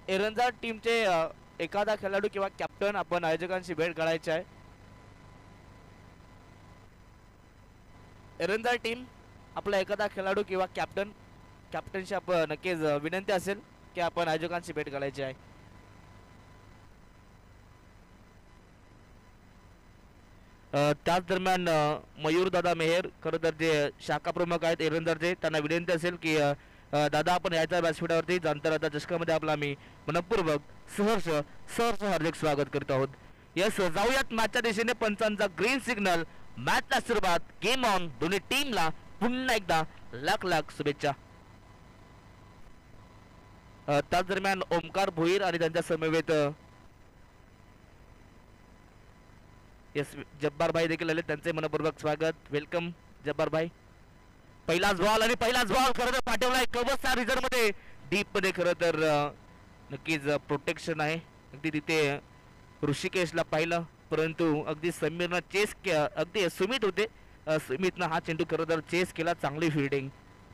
एरंजा टीमचे एखादा खेळाडू किंवा कॅप्टन आपण आयोजकांशी भेट घालायची आहे. एरंजा टीम आपला एखादा खेळाडू किंवा कॅप्टनशी आपण नक्कीच विनंती असेल की आपण आयोजकांशी भेट घालायची आहे. त्याच दरम्यान मयूरदादा मेहर खरं तर जे शाखा प्रमुख आहेत एरंदरचे त्यांना विनंती असेल की दादा आपण यायचा व्यासपीठावरती जाणता चषकामध्ये आपला आम्ही मनपूर्वक सहर्ष हार्दिक स्वागत करत आहोत. यस जाऊयात मॅचच्या दिशेने. पंचांचा ग्रीन सिग्नल. मॅचला सुरुवात. Game on. दोन्ही टीमला पुन्हा एकदा लाख लाख शुभेच्छा. त्याच दरम्यान ओमकार भोईर आणि त्यांच्या समवेत यस जब्बार भाई देखील आले. त्यांचे मनपूर्वक स्वागत. वेलकम जब्बार भाई. पहिलाच बॉल खरं तर पाठवलाय कवसा रिझर्व मध्ये डीप मध्ये. खरं तर नक्कीच प्रोटेक्शन आहे. अगदी तिथे ऋषिकेशला पाहिलं परंतु अगदी समीरनं चेस अगदी सुमित होते. सुमितनं हा चेंडू खरं तर चेस केला. चांगली फिल्डिंग.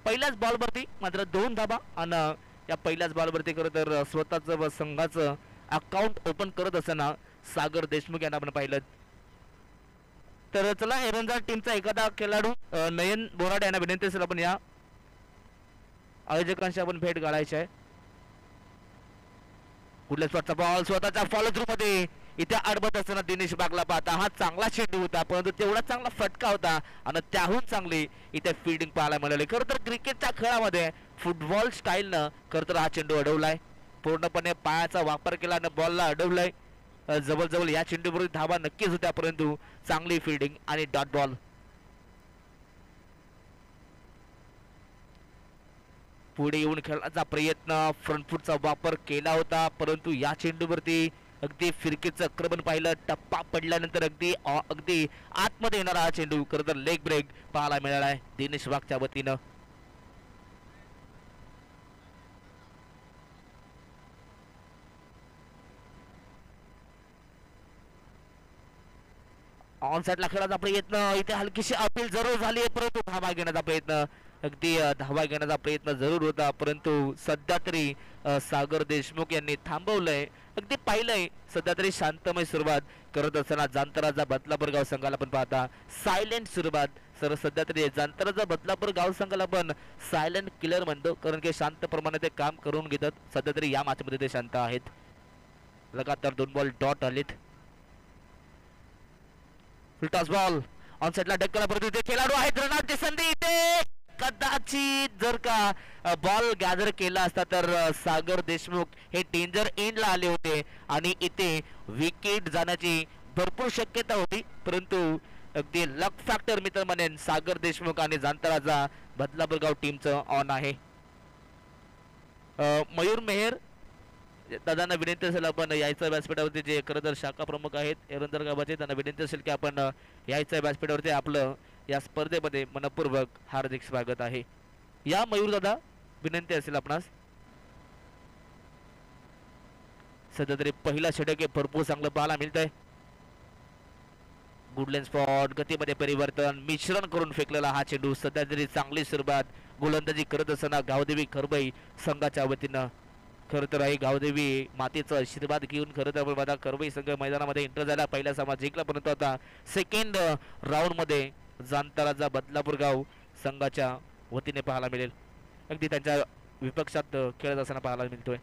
पहिल्याच बॉलवरती मात्र 2 धाबा आणि या पहिल्याच बॉलवरती खरं तर स्वतःचं व संघाचं अकाउंट ओपन करत असताना सागर देशमुख यांना आपण पाहिलं. तर चला एरंजा टीमचा एखादा खेळाडू नयन बोराडे यांना विनंती असेल आपण या आयोजकांशी आपण भेट घालायची आहे. कुठल्या स्वतःचा बॉल स्वतःच्या फॉलो थ्रू मध्ये इथे अडबत असताना दिनेश बागला पाहता हा चांगला चेंडू होता परंतु तेवढा चांगला फटका होता आणि त्याहून चांगली इथे फिल्डिंग पाहायला मिळाली. खरं तर क्रिकेटच्या खेळामध्ये फुटबॉल स्टाईलनं खरं तर हा चेंडू अडवलाय. पूर्णपणे पायाचा वापर केला आणि बॉलला अडवलाय. जवळ या चेंडूवर धावा नक्कीच होत्या परंतु चांगली फिल्डिंग आणि डॉट बॉल. पुढे येऊन खेळण्याचा प्रयत्न फ्रंट फूटचा वापर केला होता परंतु या चेंडूवरती अगदी फिरकीचं आक्रमण पाहिलं. टप्पा पडल्यानंतर अगदी आतमध्ये येणारा हा चेंडू खरं तर लेग ब्रेक पाहायला मिळाला आहे दिनेश वाघच्या वतीनं. ऑन साइडला खेळायचा प्रयत्न. इथे हलकीशी अपील जरूर झाली परंतु धावा घेण्याचा प्रयत्न अगदी धावा घेण्याचा प्रयत्न जरूर होता परंतु सध्या तरी सागर देशमुख यांनी थांबवलंय. अगदी पाहिलंय सध्या तरी शांतमय सुरुवात करत असताना जांतराजा बदलापूर गाव संघाला पण पाहता सायलेंट सुरुवात. सर सध्या तरी जांतराजा बदलापूर गाव संघाला पण सायलेंट किलर म्हणतो कारण की शांत प्रमाणे ते काम करून घेतात. सध्या तरी या मॅच मध्ये ते शांत आहेत. लगातार 2 बॉल डॉट आलेत. फुलटॉस बॉल ऑन साइडला ढक्कला परंतु इथे खेळाडू आहेत. रनआउटची संधी इथे कदाचित जर का बॉल गॅदर केला असता तर सागर देशमुख हे डेंजर एंडला आले होते आणि इथे विकेट जाण्याची भरपूर शक्यता होती परंतु अगदी लक फॅक्टर मित्र म्हणेन सागर देशमुख आणि जांतराजा बदलापूर गाव टीमचं ऑन आहे. मयूर मेहर दादांना विनंती असेल आपण यायचं व्यासपीठावरती जे खरं तर शाखा प्रमुख आहेत एरंदर गावाचे त्यांना विनंती असेल की आपण यायचं व्यासपीठावरती आपलं या स्पर्धेमध्ये मनपूर्वक हार्दिक स्वागत आहे. या मयूर दादा विनंती असेल आपणास. सध्या तरी पहिला षटक भरपूर चांगलं पाहायला मिळतंय. गुडलेन स्पॉट गतीमध्ये परिवर्तन मिश्रण करून फेकलेला हा चेंडू. सध्या तरी चांगली सुरुवात गोलंदाजी करत असताना गावदेवी खरबई संघाच्या वतीनं खरं तर आहे गावदेवी मातेचा आशीर्वाद घेऊन खरं तर माझा खरबई संघ मैदानामध्ये एंटर झाला. पहिला सामना जिंकला परंतु आता सेकंड राऊंड मध्ये जांतराजा बदलापूर गाव संघाच्या वतीने पाहायला मिळेल. अगदी त्यांच्या विपक्षात खेळत असताना पाहायला मिळतोय.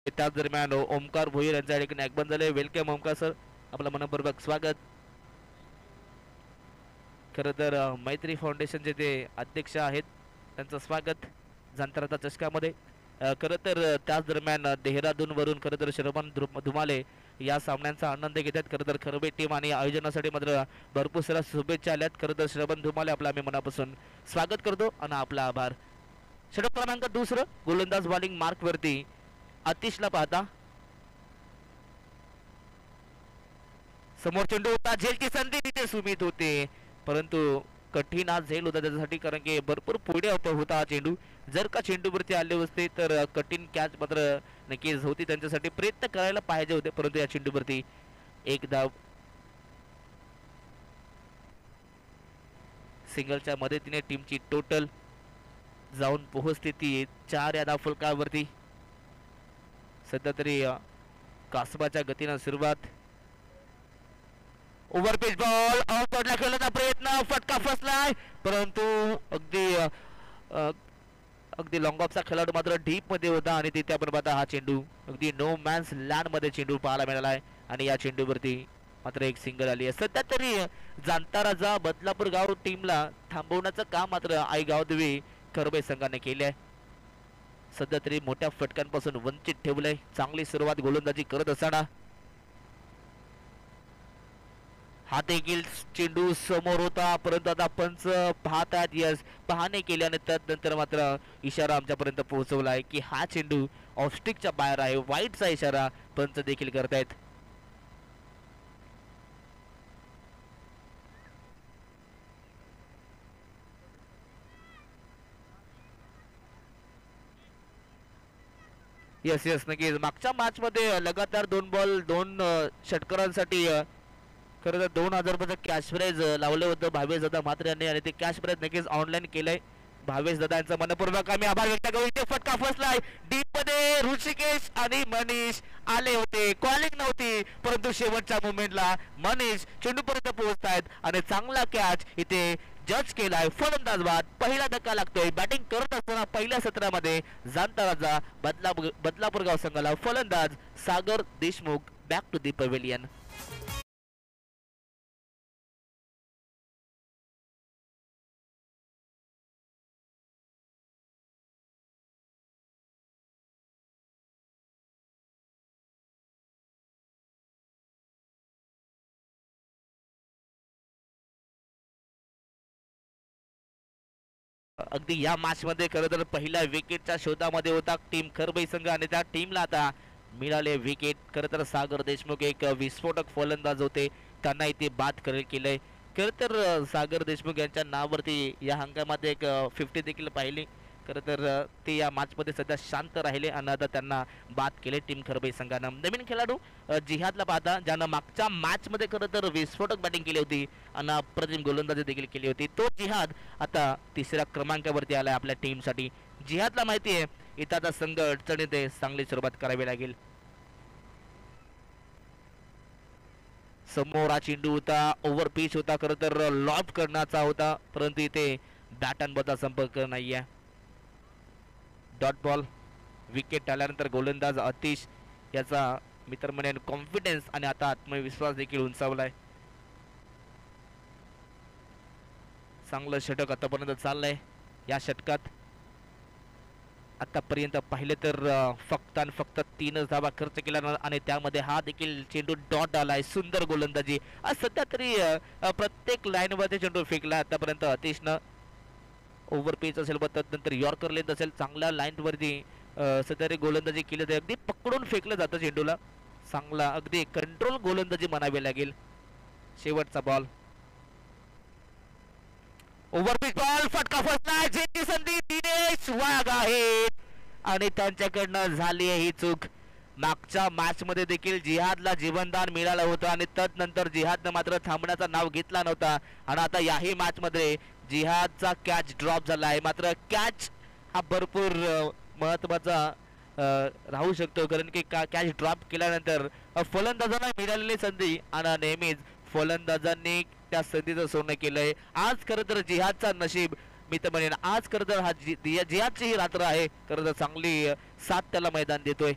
त्याच दरम्यान ओमकार भोईर यांच्या ठिकाणी अॅकबंद झाले. वेलकम ओमकार सर, आपलं मनपूर्वक स्वागत. खरं तर मैत्री फाउंडेशनचे ते अध्यक्ष आहेत त्यांचं स्वागत जांतराचा चषकामध्ये. खरं तर त्याच दरम्यान देहरादून वरून खरं तर श्रवण धुमाले या सामन्यांचा आनंद घेतात. खरं तर खरबे टीम आणि आयोजनासाठी मात्र भरपूर साऱ्या शुभेच्छा आल्यात. खरं तर श्रवण धुमाले आपलं आम्ही मनापासून स्वागत करतो आणि आपला आभार. षटक क्रमांक 2 गोलंदाज बॉलिंग मार्क वरती आतिशला पाहता समोर चेंडू होता, झेलची संधी तिथे सुमित होते, परंतु कठीण आज झेल होता त्याच्यासाठी, कारण की भरपूर पुढे होता हा चेंडू. जर का चेंडूवरती आले असते तर कठीण कॅच मात्र नक्कीच होती त्यांच्यासाठी, प्रयत्न करायला पाहिजे होते, परंतु या चेंडूवरती एक धाव. सिंगलच्या मदतीने टीमची टोटल जाऊन पोहोचते ती 4 या धावफलकावरती. सध्या तरी कासबाच्या गतीनं सुरुवात. ओव्हरपिच बॉल आउटला खेळण्याचा प्रयत्न, फटका फसलाय, परंतु अगदी लॉंग ऑफचा खेळाडू मात्र डीप मध्ये होता आणि तिथे आपण पाहता हा चेंडू अगदी नो मॅन्स लँड मध्ये चेंडू पाहायला मिळाला आहे आणि या चेंडूवरती मात्र एक सिंगल आली आहे. सध्या तरी जाणता राजा बदलापूर गाव टीमला थांबवण्याचं काम मात्र आई गावदेवी करबे संघाने केले आहे. सध्या तरी मोठ्या फटक्यांपासून वंचित ठेवलंय. चांगली सुरुवात गोलंदाजी करत असताना हा देखील चेंडू समोर होता, परंतु आता पंच पाहतात, यस पाहणे केल्याने त्यानंतर मात्र इशारा आमच्यापर्यंत पोहोचवला आहे की हा चेंडू ऑफस्टिकच्या बाहेर आहे. वाईटचा इशारा पंच देखील करतायत. यस यस नक्कीच मागच्या मॅच मध्ये लगातार 2 बॉल 2 षटकारांसाठी खरं तर 2000 रुपयाचं कॅश प्राइज लावलं होतं भावेश दादा म्हात्रे यांनी आणि ते कॅश प्राइज नक्कीच ऑनलाईन केलंय. भावेश दादा यांचा मनपूर्वक आम्ही आभार व्यक्त करू. इथे फटका फसलाय डीप मध्ये, ऋषिकेश आणि मनीष आले होते, कॉलिंग नव्हती, परंतु शेवटच्या मुवमेंटला मनीष चेंडूपर्यंत पोहोचतायत आणि चांगला कॅच इथे जज केलाय. फलंदाज बाद, पहिला धक्का लागतोय. बॅटिंग करत असताना पहिल्या सत्रामध्ये जाणता राजा बदलापूर गाव संघाला फलंदाज Sagar Deshmukh back to the pavilion. अगदी या मॅच मध्ये खरं तर पहिल्या विकेटच्या शोधामध्ये होता टीम खरबई संघ आणि त्या टीमला आता मिळाले विकेट. खरं तर सागर देशमुख एक विस्फोटक फलंदाज होते, त्यांना इथे बाद केलंय. खरं तर सागर देशमुख यांच्या नावावरती या हंगामात एक 50 देखील पाहिली. खरं तर ते या मॅच मध्ये सध्या शांत राहिले आणि आता त्यांना बाद केले टीम खरबई संघानं. नवीन खेळाडू जिहादला पाहता, ज्यानं मागच्या मॅच मध्ये खरं तर विस्फोटक बॅटिंग केली होती आणि अप्रतिम गोलंदाजी देखील केली होती. तो जिहाद आता 3ऱ्या क्रमांकावरती आलाय आपल्या टीमसाठी. जिहादला माहिती आहे इथं आता संघ अडचणीत आहे, चांगली सुरुवात करावी लागेल. समोर हा चेंडू होता, ओव्हर पिच होता, खरं तर लॉब करण्याचा होता, परंतु इथे बॅटांबद्दल संपर्क नाहीये. Dot ball. विकेट आल्यानंतर गोलंदाज अतिश याचा मित्र म्हणेन कॉन्फिडन्स आणि आता आत्मविश्वास देखील उंचावलाय. चांगलं षटक आतापर्यंत चाललंय. या षटकात आतापर्यंत पाहिले तर फक्त आणि फक्त 3 धावा खर्च केला आणि त्यामध्ये हा देखील चेंडू डॉट आलाय. सुंदर गोलंदाजी. आज सध्या तरी प्रत्येक लाईन वरती चेंडू फेकला आतापर्यंत अतिशनं. ओव्हर पेच असेल नंतर यॉर्कर लेंथ असेल, चांगल्या लाईन वरती सध्या गोलंदाजी केली तर अगदी पकडून फेकलं जातं चेंडूला. चांगला अगदी कंट्रोल गोलंदाजी म्हणावी लागेल. शेवटचा बॉल. ओव्हरपिच बॉल, फटका फसला, झेलची संधी दिनेश वाघ आहेत आणि त्यांच्याकडनं झाली आहे ही चूक. मागच्या मॅच मध्ये देखील जिहादला जीवनदान मिळालं होतं आणि तदनंतर जिहादनं मात्र थांबण्याचं नाव घेतला नव्हता आणि आता याही मॅच मध्ये जिहादचा कॅच ड्रॉप झाला आहे. मात्र कॅच हा भरपूर महत्वाचा राहू शकतो, कारण की कॅच ड्रॉप केल्यानंतर फलंदाजांना मिळालेली संधी आणि नेहमीच फलंदाजांनी त्या संधीचं सोनं केलंय. आज खरं तर जिहादचा नशीब मी तर म्हणेन, आज खरं तर हा जिहादची ही रात्र आहे. खरं तर चांगली साथ त्याला मैदान देतोय.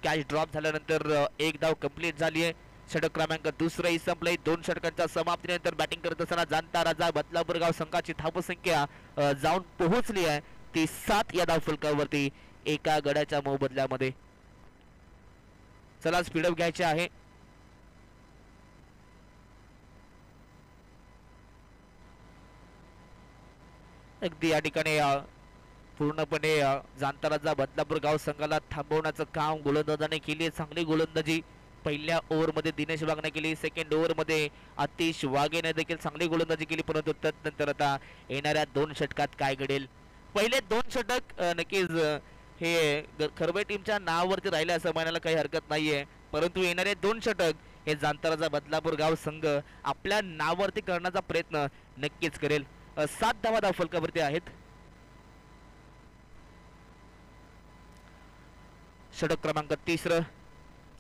कॅच ड्रॉप झाल्यानंतर एक धाव कंप्लीट झाली आहे. षटक क्रमांक दुसरंही संपलंय. 2 षटकांच्या समाप्तीनंतर बॅटिंग करत असताना जाणता राजा बदलापूर गाव संघाची धावसंख्या जाऊन पोहोचली आहे ती 7 या धावफलकावरती एका गड्याच्या मोबदल्यामध्ये. चला स्पीडअप घ्यायचे आहे. अगदी या ठिकाणी पूर्णपणे जाणता राजा बदलापूर गाव संघाला थांबवण्याचं काम गोलंदाजाने केली. चांगली गोलंदाजी पहिल्या ओव्हरमध्ये दिनेश वाघने केली, सेकंड ओव्हरमध्ये आतिश वाघेने देखील चांगली गोलंदाजी केली, परंतु त्यानंतर आता येणाऱ्या 2 षटकात काय घडेल. पहिले 2 षटक नक्कीच हे खरबे टीमच्या नावावरती राहिले असं म्हणायला काही हरकत नाहीये, परंतु येणारे 2 षटक हे जांताराचा बदलापूर गाव संघ आपल्या नावावरती करण्याचा प्रयत्न नक्कीच करेल. 7 धावा फलकावरती आहेत. षटक क्रमांक 3.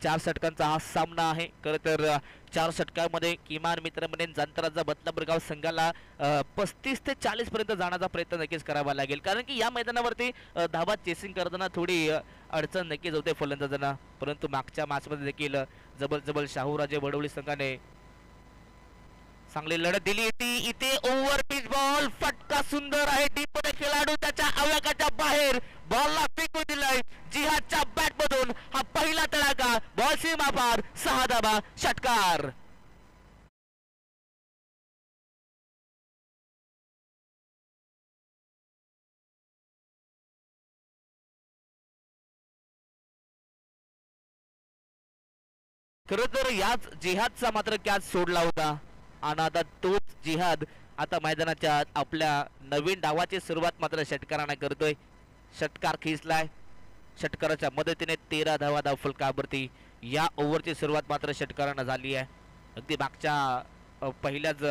4 षटकांचा हा सामना आहे. खरं तर 4 षटकांमध्ये किमान मित्रांमध्ये जांताराचा बदलापूर गाव संघाला 35 ते 40 पर्यंत जाण्याचा प्रयत्न नक्कीच करावा लागेल, कारण की या मैदानावरती धावा चेसिंग करताना थोडी अडचण नक्कीच होते फलंदाजांना. परंतु मागच्या मॅचमध्ये देखील जबल शाहूराजे वडवली संघाने चांगली लढत दिली होती. इथे ओव्हर पिच बॉल, फटका सुंदर आहे, डीपमध्ये खेळाडू त्याच्या आवाकाच्या बाहेर बॉलला फेकून दिलाय. जिहादच्या बॅट मधून हा पहिला तडाखा, बॉल सीमा पार, 6 धावा, षटकार. खरं तर याच जिहादचा मात्र कॅच सोडला होता आणि आता तोच जिहाद आता मैदानाच्या आपल्या नवीन डावाची सुरुवात मात्र षटकाराने करतोय. षटकार खेचलाय, षटकाराच्या मदतीने 13 धावा फलकावरती. या ओव्हरची सुरुवात मात्र षटकारानं झाली आहे. अगदी मागच्या पहिल्याच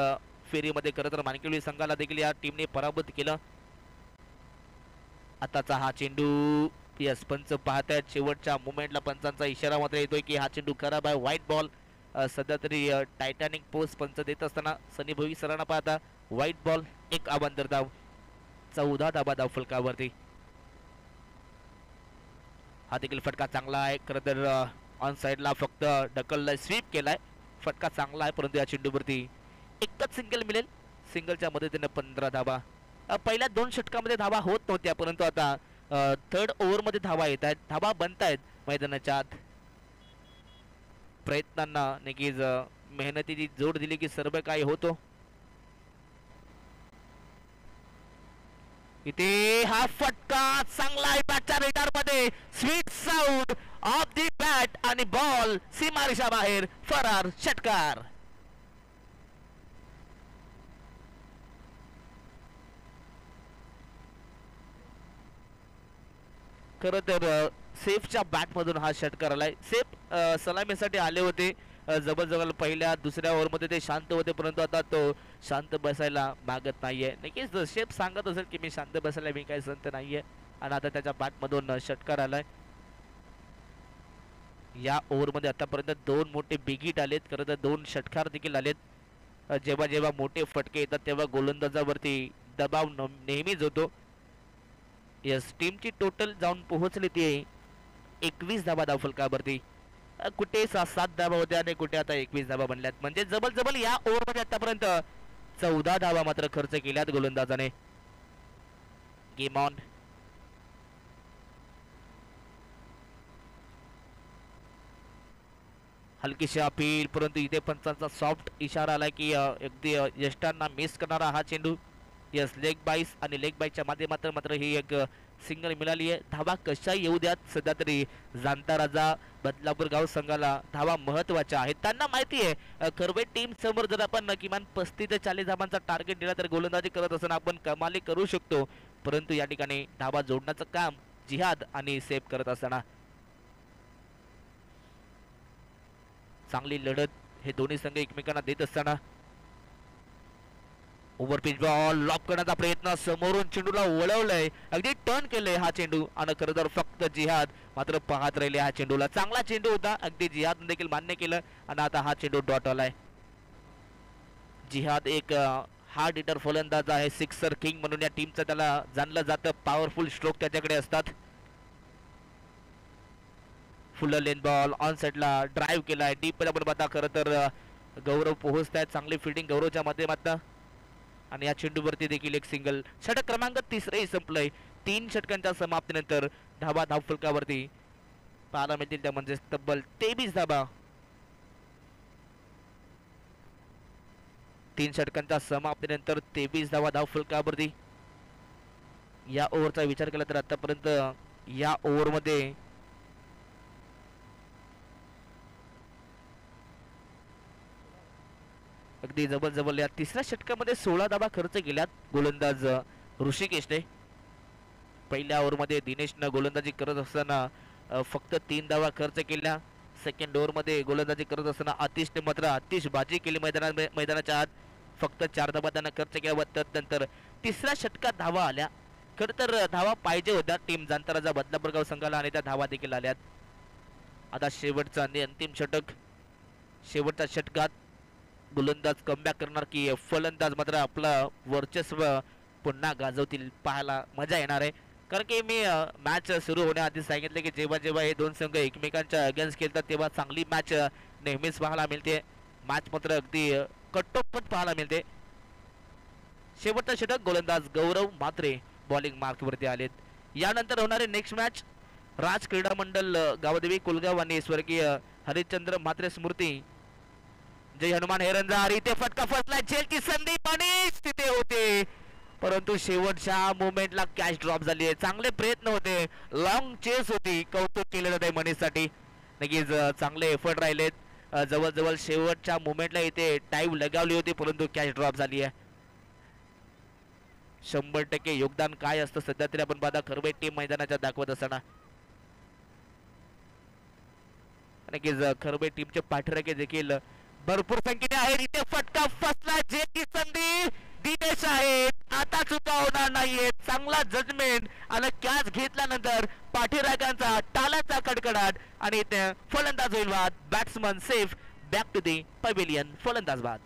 फेरीमध्ये खरं तर मानकिवली संघाला देखील या टीमने पराभूत केलं. आताचा हा चेंडू, यस पंच पाहतायत, शेवटच्या मुमेंटला पंचांचा इशारा मात्र येतोय की हा चेंडू खराब आहे, व्हाईट बॉल. सध्या तरी टायटॅनिक पोस्ट पंच देत असताना सनी भोई सरांना पाहता व्हाईट बॉल, 1 अवांतर धाव, 14 धावा फलकावरती. हा देखील फटका चांगला आहे. खरं तर ऑन साइडला फक्त ढकललाय, स्वीप केलाय, फटका चांगला आहे, परंतु या चेंडूवरती एकच सिंगल मिळेल. सिंगलच्या मदतीने 15 धावा. पहिल्या 2 षटकामध्ये धावा होत नव्हत्या, परंतु आता 3rd ओव्हरमध्ये धावा येत आहेत, धावा बनतायत मैदानाच्या आत. प्रयत्नांना नक्कीच मेहनतीची जोड दिली की सर्व काही होतो. इथे हा फटका चांगला आहे, बॅटच्या रेडार मध्ये sweet sound of the bat आणि बॉल सीमारेषा बाहेर, फरार, षटकार. खरं तर सेफच्या बॅट मधून हा षटकार आलाय. सेफ सलामीसाठी आले होते, जवळ पहिल्या 2ऱ्या ओव्हरमध्ये ते शांत होते, परंतु आता तो शांत बसायला मागत नाहीये. नक्कीच शेफ सांगत असेल की मी शांत बसायला मी काही संत नाहीये, आणि आता त्याच्या बॅट मधून षटकार आलाय. या ओव्हरमध्ये आतापर्यंत 2 मोठे बिग हिट आलेत, खरं तर 2 षटकार देखील आलेत. जेव्हा जेव्हा मोठे फटके येतात तेव्हा गोलंदाजावरती दबाव नेहमीच होतो. यस, टीमची टोटल जाऊन पोहोचली ती 21 धावा फलकावरती. कुठे 7 धावा होत्या आणि कुठे आता 21 धावा बनल्यात, म्हणजे जबल या ओव्हरमध्ये आतापर्यंत 14 धावा मात्र खर्च केल्यात गोलंदाजाने. Game on. हलकीशी अपील, परंतु इथे पंचांचा सॉफ्ट इशारा आला की अगदी यष्टांना मिस करणारा हा चेंडू. यस, लेग बाईस आणि लेग बाईच्या माध्यमातून मात्र ही एक सिंगल मिळाली आहे. धावा कशा येऊ द्यात, सध्या तरी जांताराजा बदलापूर गाव संघाला धावा महत्वाच्या आहेत. त्यांना माहिती आहे खरबे टीम समोर जर आपण किमान 35 ते 40 धावांचा टार्गेट दिला तर गोलंदाजी करत असताना आपण कमाली करू शकतो, परंतु या ठिकाणी धावा जोडण्याचं काम जिहाद आणि सेफ करत असताना चांगली लढत हे दोन्ही संघ एकमेकांना देत असताना ओव्हर पिच बॉल लॉक करण्याचा प्रयत्न, समोरून चेंडूला वळवलंय, अगदी टर्न केलंय हा चेंडू, आणि खरं तर फक्त जिहाद मात्र पाहत राहिले हा चेंडूला. चांगला चेंडू होता, अगदी जिहाद देखील मान्य केलं, आणि आता हा चेंडू डॉट आलाय. जिहाद एक हार्ड हिटर फलंदाज आहे, सिक्सर किंग म्हणून या टीमचं त्याला जाणलं जातं. पॉवरफुल स्ट्रोक त्याच्याकडे असतात. फुल लेन बॉल ऑन साइडला ड्राईव्ह केलाय, डीप मध्ये आता खरं तर गौरव पोहोचतायत, चांगली फिल्डिंग गौरवच्या माध्यमातून, आणि या चेंडूवरती देखील एक सिंगल. षटक क्रमांक 3 संपलंय. 3 षटकांच्या समाप्तीनंतर धाव फलकावरती पाहायला मिळतील त्या म्हणजे तब्बल 23 धावा. 3 षटकांच्या समाप्तीनंतर 23 धाव फलकावरती. या ओव्हरचा विचार केला तर आतापर्यंत या ओव्हरमध्ये अगदी जवळ या तिसऱ्या षटकामध्ये 16 धावा खर्च केल्यात गोलंदाज ऋषिकेशने. पहिल्या ओव्हरमध्ये दिनेशनं गोलंदाजी करत असताना फक्त 3 धावा खर्च केल्या. सेकंड ओव्हरमध्ये गोलंदाजी करत असताना आतिशने मात्र आतिशबाजी केली मैदानाच्या आत. फक्त 4 धावा त्यांना खर्च केल्या व त्यानंतर तिसऱ्या षटकात धावा आल्या. खरं तर धावा पाहिजे होत्या टीम जांताराजा बदलापूरगाव संघाला आणि त्या धावा देखील आल्यात. आता शेवटचा आणि अंतिम षटक. शेवटच्या षटकात गोलंदाज कमबॅक करणार की फलंदाज मात्र आपलं वर्चस्व पुन्हा गाजवतील, पाहायला मजा येणार आहे. कारण की मी मॅच सुरू होण्याआधी सांगितले की जेव्हा जेव्हा हे दोन संघ एकमेकांच्या अगेन्स्ट खेळतात तेव्हा चांगली मॅच नेहमीच पाहायला मिळते. मॅच मात्र अगदी कट्टोपट पाहायला मिळते. शेवटचा षटक गोलंदाज गौरव म्हात्रे बॉलिंग मार्कवरती आलेत. यानंतर होणारे नेक्स्ट मॅच राज क्रीडा मंडळ गावदेवी कुलगाव आणि स्वर्गीय हरिश्चंद्र म्हात्रे स्मृती जय हनुमान हेरंजार. इथे फटका फसला, झेलची संधी आणि तिथे होते परंतु शेवटच्या मोमेंटला कॅच ड्रॉप झाली आहे. चांगले प्रयत्न होते, लॉंग चेस होती, कौतुक केलं जाते मनीषसाठी. नक्कीच चांगले एफर्ट राहिलेत. जवळ शेवटच्या मोमेंटला इथे टाईम लगावली होती परंतु कॅच ड्रॉप झाली आहे. 100% योगदान काय असतं सध्या तरी आपण पाहता खरबे टीम मैदानाच्या दाखवत असताना. नक्कीच खरबे टीमचे पाठराखे देखील भरपूर संख्येने आहेत. इथे फटका फसला, जेची संधी दिनेश आहेत, आता चुका होणार नाहीयेत. चांगला जजमेंट आणि कॅच घेतल्यानंतर पाठीराखांचा टाळ्याचा कडकडाट आणि इथे फलंदाज होईल बाद. Batsman safe, back to the pavilion. फलंदाज बाद.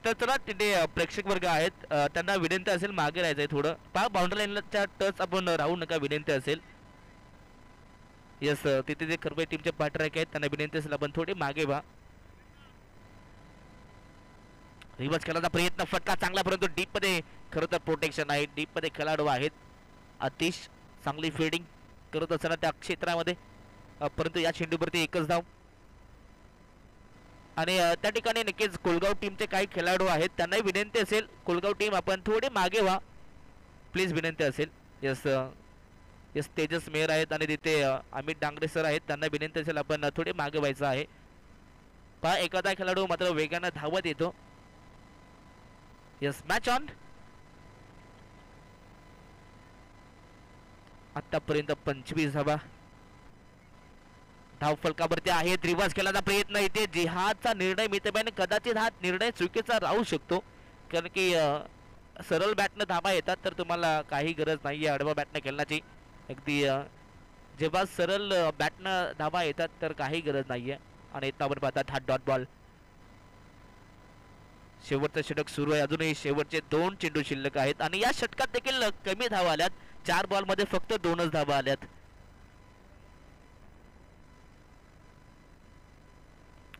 तर चला तिथे प्रेक्षक वर्ग आहेत, त्यांना विनंती असेल मागे राहायचंय थोडं. पहा बाउंड्री लाईनच्या टच आपण राहू नका, विनंती असेल. यस, तिथे जे खरबे टीमचे पाठराखे आहेत त्यांना विनंती असेल आपण थोडे मागे व्हा. रिवर्स खेळायचा प्रयत्न, फटका चांगला परंतु डीप मध्ये खरं तर प्रोटेक्शन आहे. डीप मध्ये खेळाडू आहेत. अतिश चांगली फिल्डिंग करत असताना त्या क्षेत्रामध्ये परंतु या चेंडूवरती एकच धाव. आणि त्या ठिकाणी नक्कीच कोलगाव टीमचे काही खेळाडू आहेत त्यांनाही विनंती असेल कोलगाव टीम आपण थोडे मागे व्हा प्लीज, विनंती असेल. यस तेजस मेहर आहेत आणि तिथे अमित डांगरे सर आहेत, त्यांना विनंती असेल आपण थोडे मागे व्हायचं आहे. पहा एखादा खेळाडू मात्र वेगाने धावत येतो. Yes, match on. आतापर्यंत 25 धावा धाव फलकावरती आहेत. रिवर्स खेळायचा प्रयत्न, इथे जिहादचा निर्णय मित्रमैत्रिणी कदाचित हा निर्णय चुकीचा राहू शकतो कारण की सरळ बॅटनं धावा येतात तर तुम्हाला काही गरज नाहीये आडवा बॅटनं खेळण्याची. अगदी जेव्हा सरळ बॅटनं धावा येतात तर काही गरज नाहीये. आणि आपण पाहतात हा डॉट बॉल. शेवटचं षटक सुरू आहे, अजूनही शेवटचे 2 चेंडू शिल्लक आहेत आणि या षटकात देखील कमी धावा आल्यात. 4 बॉल मध्ये फक्त 2च धावा आल्यात.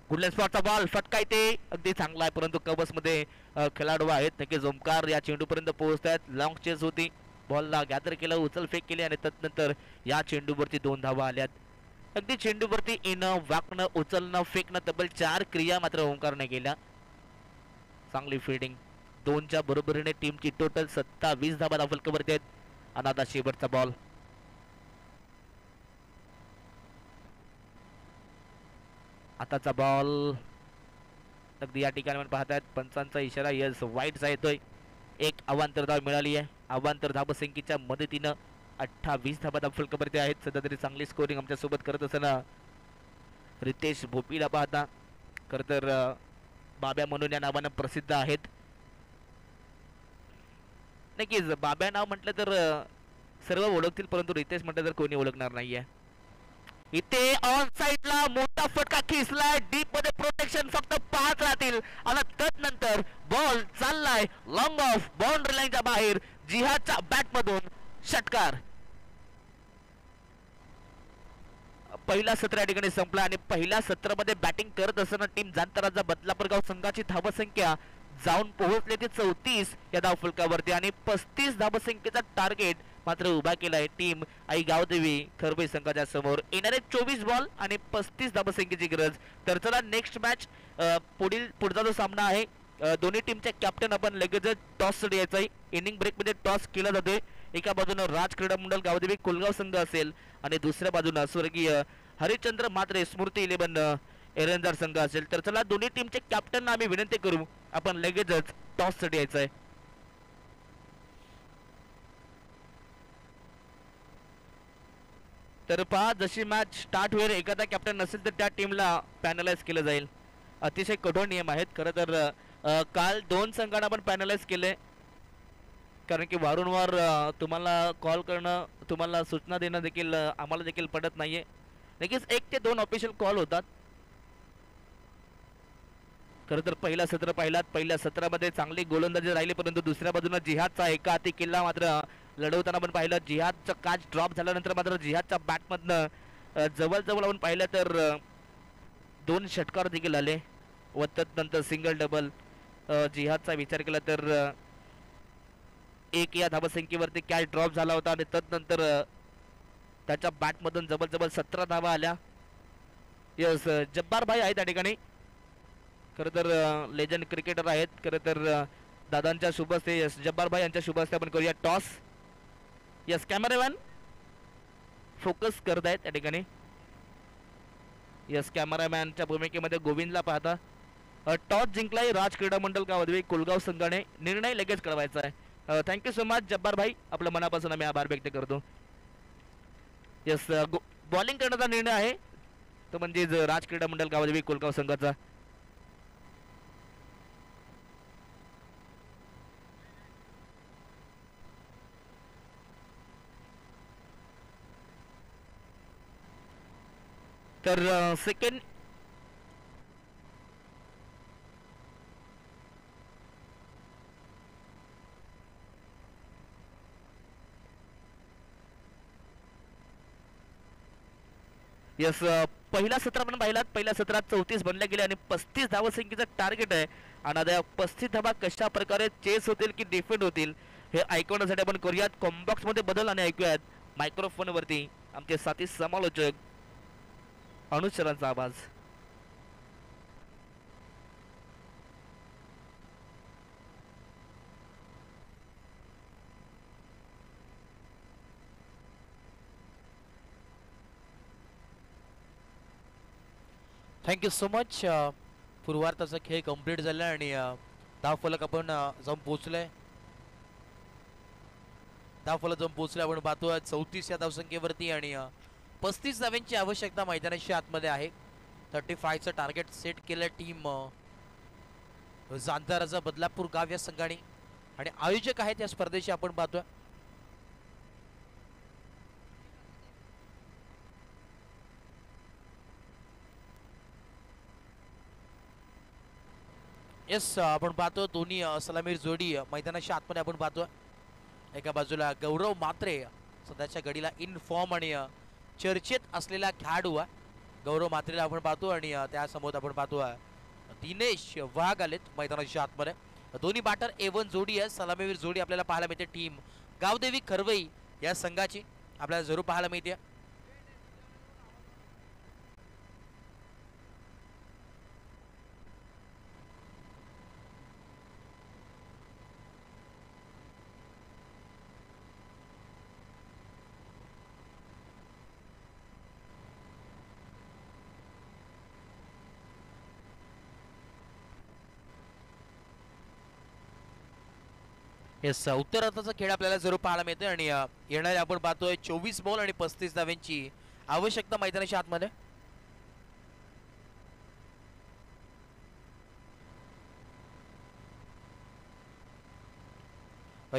गुडलँड स्पॉटचा बॉल, फटका इथे अगदी चांगला आहे परंतु कबस मध्ये खेळाडू आहेत. नक्कीच ओमकार या चेंडू पर्यंत पोहोचतात. लॉंग चेस होती, बॉलला गॅदर केलं, उचल फेक केली आणि त्यानंतर या चेंडूवरती 2 धावा आल्यात. अगदी चेंडूवरती येणं, वाकणं, उचलणं, फेकणं तब्बल 4 क्रिया मात्र ओमकारने केल्या. चांगली फिल्डिंग. 2च्या बरोबरीने टीमची टोटल 27 धावा धाव फलकावरती आहेत. आणि आता शेवटचा बॉल. आताचा बॉल अगदी या ठिकाणी आपण पाहतायत पंचांचा इशारा, यस वाईटचा येतोय. एक अवांतर धाव मिळाली आहे. अवांतर धावसंख्येच्या मदतीनं 28 धावा धाव फलकावरती आहेत. सध्या तरी चांगली स्कोरिंग आमच्या सोबत करत असताना रितेश भोपीला पाहता खरं तर बाब्या म्हणून या नावानं प्रसिद्ध आहेत. नक्कीच बाब्या नाव म्हटलं तर सर्व ओळखतील परंतु रितेश म्हटलं तर कोणी ओळखणार नाहीये. इथे ऑन साइडला मोठा फटका खिसलाय, डीप मध्ये प्रोटेक्शन फक्त 5 राहतील आणि त्यानंतर बॉल चाललाय लॉंग ऑफ बाउंड्री लाईनच्या बाहेर. जिहादच्या बॅट मधून षटकार. पहिला सत्र या ठिकाणी संपला आणि पहिल्या सत्रामध्ये बॅटिंग करत असताना टीम जांतराचा बदलापूरगाव संघाची धावसंख्या जाऊन पोहोचले ते 34 या धावफलकावरती आणि 35 धावसंख्येचा टार्गेट मात्र उभा केलाय टीम आई गावदेवी खरबई संघाच्या समोर. येणारे 24 बॉल आणि 35 धावसंख्येची गरज. तर चला नेक्स्ट मॅच पुढचा जो सामना आहे दोन्ही टीमचे कॅप्टन आपण लगेचच टॉस द्यायचा आहे. इनिंग ब्रेक मध्ये टॉस केला जातोय. एका बाजूने राज क्रीडा मंडळ गावदेवी कोलगाव संघ असेल आणि दुसऱ्या बाजूने स्वर्गीय हरिश्चंद्र म्हात्रे स्मृती 11 एरंदार संघ असेल. तर चला दोन्ही टीमचे कॅप्टनना आम्ही विनंती करू आपण लगेचच टॉस द्यायचा आहे. तर पहा जशी मॅच स्टार्ट होईल एखादा कॅप्टन नसेल तर त्या टीमला पॅनलाइज केलं जाईल. अतिशय कठोर नियम आहेत. खरं तर काल 2 संघांना आपण पॅनलाइज केले कारण की वारंवार तुम्हाला कॉल करणं तुम्हाला सूचना देणं देखील आम्हाला देखील पडत नाहीये. नक्कीच 1 ते 2 ऑफिशियल कॉल होतात. खरं तर पहिला सत्र पाहिलात. पहिल्या सत्रामध्ये चांगली गोलंदाजी राहिली परंतु दुसऱ्या बाजूने जिहादचा एका हाती किल्ला मात्र लढवताना आपण पाहिलं. जिहादचा कॅच ड्रॉप झाल्यानंतर मात्र जिहादच्या बॅटमधनं जवळजवळ आपण पाहिलं तर 2 षटकार देखील आले व तदनंतर सिंगल डबल. जिहादचा विचार केला तर 1 या धावसंख्येवरती कॅच ड्रॉप झाला होता आणि तदनंतर त्याच्या बॅटमधून जवळजवळ 17 धावा आल्या. यस जब्बार भाई आहेत त्या ठिकाणी. खरं तर लेजंड क्रिकेटर आहेत. खरं तर दादांच्या शुभ हस्ते यस जब्बार भाई यांच्या शुभ हस्ते आपण करूया टॉस. यस कॅमेरामॅन फोकस करत आहेत त्या ठिकाणी. यस कॅमेरामॅनच्या भूमिकेमध्ये गोविंदला पाहता. टॉस जिंकलाय राज क्रीडा मंडळ गावदेवी कोलगाव संघाने. निर्णय लगेच कळवायचा आहे. थँक्यू सो मच जब्बार भाई आपल्या मनापासून आम्ही आभार व्यक्त करतो. यस बॉलिंग करण्याचा निर्णय आहे तो म्हणजे राज क्रीडा मंडळ गावदेवी कोलगाव संघाचा. तर सेकंड यस पहिला सत्र आपण पाहिलात. पहिल्या सत्रात 34 बनले गेले आणि 35 धावसंख्येचं टार्गेट आहे. आणि आता 35 धावा कशा प्रकारे चेस होतील की डिफेंड होतील हे ऐकवण्यासाठी आपण करूयात कॉम्बॉक्स मध्ये बदल आणि ऐकूयात मायक्रोफोन वरती आमचे साथी समालोचक अनुज सरांचा आवाज. Thank you so much. पूर्वार्धाचा खेळ कंप्लीट झाला आणि धावफलक आपण जाऊन पोहोचलोय. धावफलक जाऊन पोहोचले आपण पाहतोय 34 या धावसंख्येवरती आणि 35 धावांची आवश्यकता मैदानाच्या आतमध्ये आहे. 35चं टार्गेट सेट केलं टीम जांताराचा बदलापूर गाव या संघाने आणि आयोजक आहेत या स्पर्धेचे आपण पाहतोय. येस आपण पाहतो दोन्ही सलामीर जोडी मैदानाच्या आतमध्ये आपण पाहतोय. एका बाजूला गौरव म्हात्रे सध्याच्या घडीला इन फॉर्म आणि चर्चेत असलेला खेळाडू आहे. गौरव म्हात्रेला आपण पाहतो आणि त्यासमोर आपण पाहतो दिनेश वाघ आलेत मैदानाच्या आतमध्ये. दोन्ही बॅटर A1 जोडी आहे. सलामीवीर जोडी आपल्याला पाहायला मिळते टीम गावदेवी खरवई या संघाची आपल्याला जरूर पाहायला मिळते. येस उत्तरार्धाचा खेळ आपल्याला जरूर पाहायला मिळतोय आणि येणारे आपण पाहतोय 24 बॉल आणि 35 धावांची आवश्यकता मैदानाच्या आतमध्ये.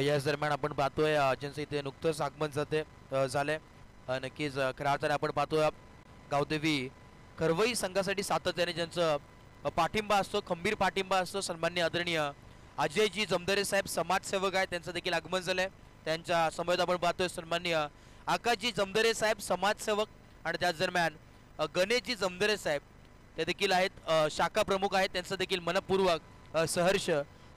याच दरम्यान आपण पाहतोय ज्यांचं इथे नुकतंच आगमन झालंय. नक्कीच खऱ्या अर्थाने आपण पाहतोय गावदेवी खरवई संघासाठी सातत्याने ज्यांचं पाठिंबा असतो खंबीर पाठिंबा असतो. सन्माननीय आदरणीय अजयजी जमदरे साहेब समाजसेवक आहेत त्यांचं देखील आगमन झालंय. त्यांच्या समवेत आपण पाहतोय सन्माननीय आकाशजी जमदरे साहेब समाजसेवक आणि त्याच दरम्यान गणेशजी जमदरे साहेब ते देखील आहेत, शाखा प्रमुख आहेत, त्यांचं देखील मनपूर्वक सहर्ष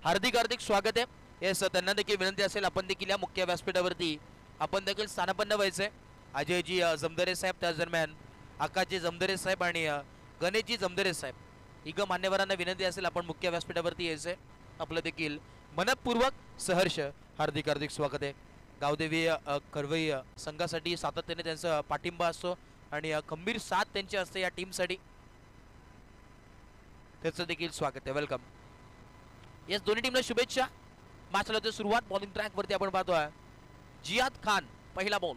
हार्दिक हार्दिक स्वागत आहे. येस, त्यांना देखील विनंती असेल आपण देखील या मुख्य व्यासपीठावरती आपण देखील स्थानापन्न व्हायचंय. अजयजी जमदरे साहेब, त्याच दरम्यान आकाशजी जमदरे साहेब आणि गणेशजी जमदरे साहेब, इग मान्यवरांना विनंती असेल आपण मुख्य व्यासपीठावरती यायचंय. आपलं देखील मनपूर्वक सहर्ष हार्दिक हार्दिक स्वागत आहे. गावदेवी करवई संघासाठी सातत्याने त्यांचा पाठिंबा असतो आणि खंबीर साथ त्यांची असते या टीमसाठी, त्याचं देखील स्वागत आहे. वेलकम. येस, दोन्ही टीमला शुभेच्छा. मॅचला होते सुरुवात. बॉलिंग ट्रॅक वरती आपण पाहतोय जियाद खान, पहिला बॉल